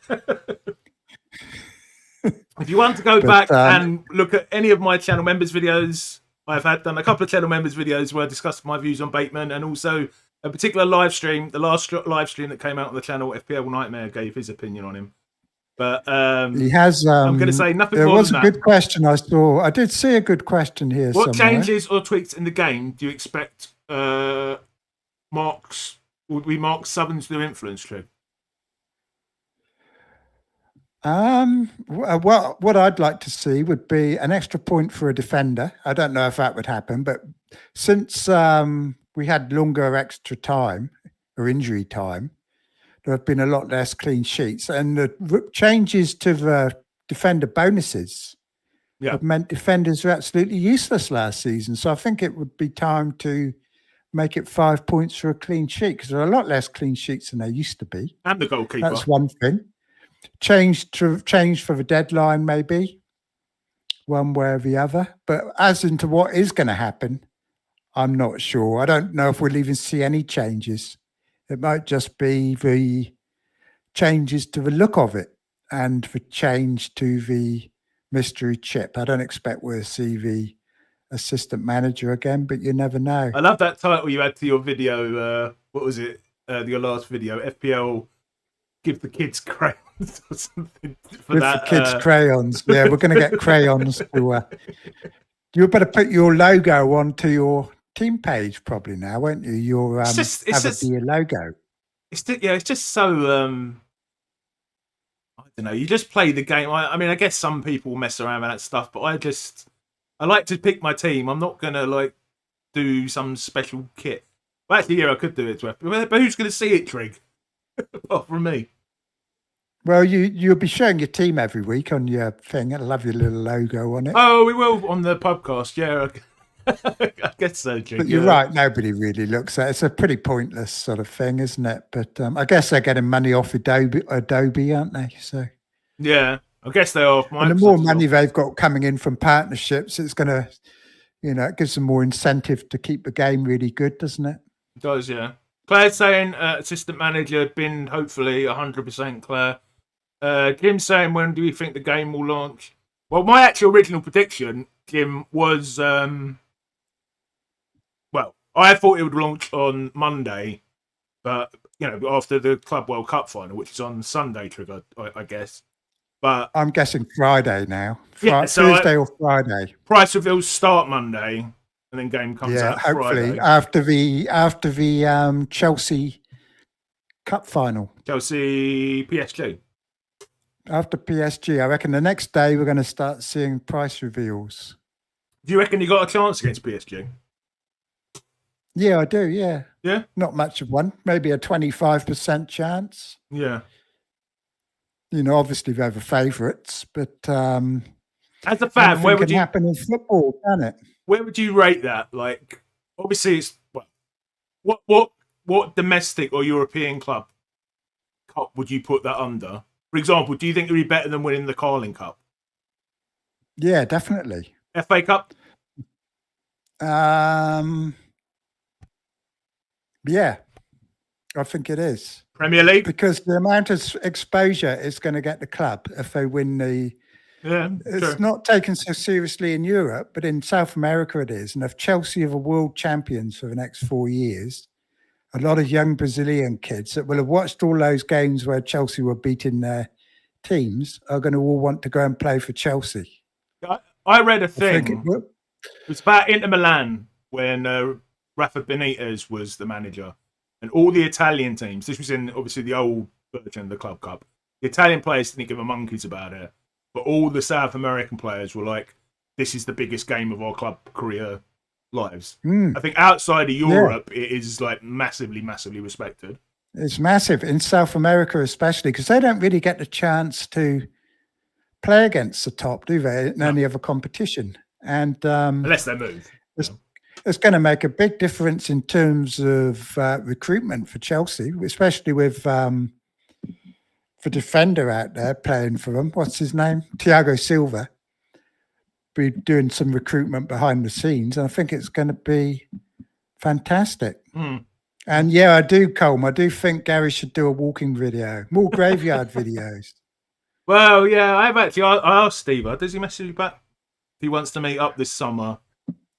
If you want to go back and look at any of my channel members' videos, I've done a couple of channel members' videos where I discussed my views on Bateman, and also a particular live stream. The last live stream that came out on the channel, FPL Nightmare gave his opinion on him. But he has. I'm going to say nothing more than that. There was a good question I saw. I did see a good question here. What changes or tweaks in the game do you expect would we Mark Southern's new influence to? Well, what I'd like to see would be an extra point for a defender. I don't know if that would happen, but since we had longer extra time or injury time, there have been a lot less clean sheets, and the changes to the defender bonuses have meant defenders are absolutely useless last season. So I think it would be time to make it 5 points for a clean sheet, because there are a lot less clean sheets than there used to be. And the goalkeeper. That's one thing. Change for the deadline, maybe one way or the other. But as into what is going to happen, I'm not sure. I don't know if we'll even see any changes. It might just be the changes to the look of it and the change to the mystery chip. I don't expect we'll see the assistant manager again, but you never know. I love that title you had to your video. What was it? Your last video, FPL Give the Kids Crayons or something. For Give the kids crayons. Yeah, we're going to get crayons to... you better put your logo onto your team page probably now, won't you? Your have your logo. It's just so I don't know. You just play the game. I mean, I guess some people mess around with that stuff, but I like to pick my team. I'm not gonna like do some special kit. Well, actually, yeah, I could do it, but who's gonna see it, Trig? Apart from me. Well, you'll be showing your team every week on your thing. I'll have your little logo on it. Oh, we will on the podcast. Yeah, I guess so, Trig. But you're right. Nobody really looks at it. It's a pretty pointless sort of thing, isn't it? But I guess they're getting money off Adobe, aren't they? So yeah, I guess they are. And the more money they've got coming in from partnerships, it's going to, it gives them more incentive to keep the game really good, doesn't it? It does, yeah. Claire's saying assistant manager bin, hopefully 100% Claire. Jim's saying, when do you think the game will launch? Well, my actual original prediction, Jim, was I thought it would launch on Monday, but after the Club World Cup final, which is on Sunday, Trigger, I guess. But I'm guessing Friday now. Thursday or Friday. Price reveals start Monday, and then game comes out hopefully Friday. after the Chelsea Cup final. Chelsea PSG. After PSG, I reckon the next day we're going to start seeing price reveals. Do you reckon you got a chance against PSG? Yeah, I do. Yeah. Yeah. Not much of one. Maybe a 25% chance. Yeah. Obviously they're the favourites, but as a fan, where would you happen in football, can it? Where would you rate that? Like, obviously, it's what domestic or European club cup would you put that under? For example, do you think it would be better than winning the Carling Cup? Yeah, definitely. FA Cup? Yeah, I think it is. Premier League? Because the amount of exposure is going to get the club if they win the Yeah, It's true. not taken so seriously in Europe, but in South America it is. And if Chelsea are the world champions for the next 4 years, a lot of young Brazilian kids that will have watched all those games where Chelsea were beating their teams are going to all want to go and play for Chelsea. I read a I think thing. It was about Inter Milan when Rafa Benitez was the manager, and all the Italian teams. This was in obviously the old version of the Club Cup. The Italian players didn't give a monkeys about it, but all the South American players were like, "This is the biggest game of our club career lives." I think outside of Europe, it is like massively, massively respected. It's massive in South America, especially because they don't really get the chance to play against the top, do they? In any other competition, and unless they move, it's going to make a big difference in terms of recruitment for Chelsea, especially with the defender out there playing for them. What's his name? Thiago Silva. Be doing some recruitment behind the scenes, and I think it's going to be fantastic. And yeah, I do, Colm. I do think Gary should do a walking video, more graveyard videos. Well, yeah, I've actually I asked Steve. Does he message you back? If he wants to meet up this summer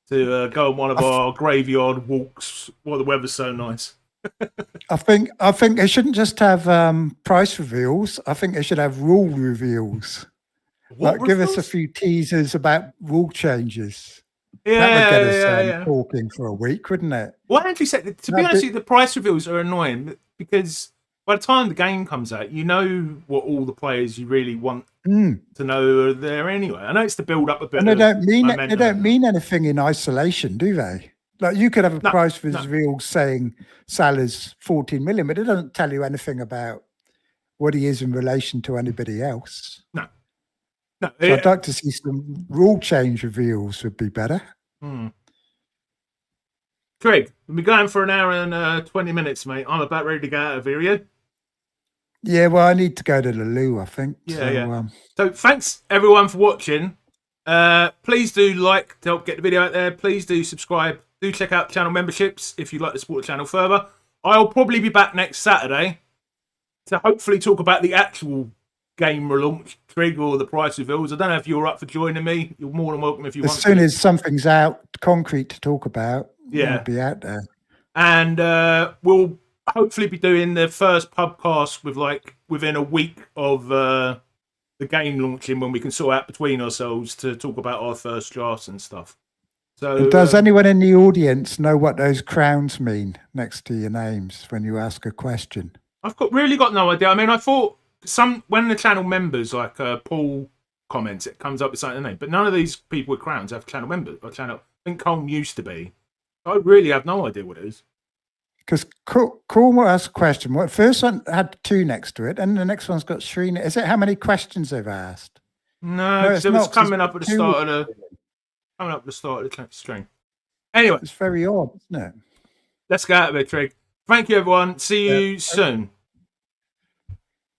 to go on one of our graveyard walks while the weather's so nice. I think they shouldn't just have price reveals. I think they should have rule reveals. Like, give us a few teasers about rule changes. Yeah, that would get us talking for a week, wouldn't it? Well, actually, to be honest, the price reveals are annoying because by the time the game comes out, you know what all the players you really want to know are there anyway. I know it's to build up a bit. And they don't mean anything in isolation, do they? Like, you could have a price reveal saying Salah's 14 million, but it doesn't tell you anything about what he is in relation to anybody else. No. So I'd like to see some rule change reveals would be better. Craig, we'll be going for an hour and 20 minutes, mate. I'm about ready to get out of here. You? Yeah, well, I need to go to the loo, I think. So thanks, everyone, for watching. Please do like to help get the video out there. Please do subscribe. Do check out channel memberships if you'd like to support the channel further. I'll probably be back next Saturday to hopefully talk about the actual game relaunch, Trig, or the price reveals. I don't know if you're up for joining me. You're more than welcome if you want to. As soon as something's out, concrete to talk about, I'll be out there. And we'll hopefully be doing the first pubcast with within a week of the game launching, when we can sort out between ourselves to talk about our first drafts and stuff. So, and does anyone in the audience know what those crowns mean next to your names when you ask a question? I've really got no idea. I mean, I thought when the channel members, like Paul comments, it comes up with something name, but none of these people with crowns have channel members or channel. I think Colm used to be. I really have no idea what it is. Because Cornwall asked a question. Well, first one had 2 next to it, and the next one's got 3. Is it how many questions they've asked? No, because it was coming up at the start of the stream. Anyway, it's very odd, isn't it? Let's get out of here, Trig. Thank you, everyone. See you soon.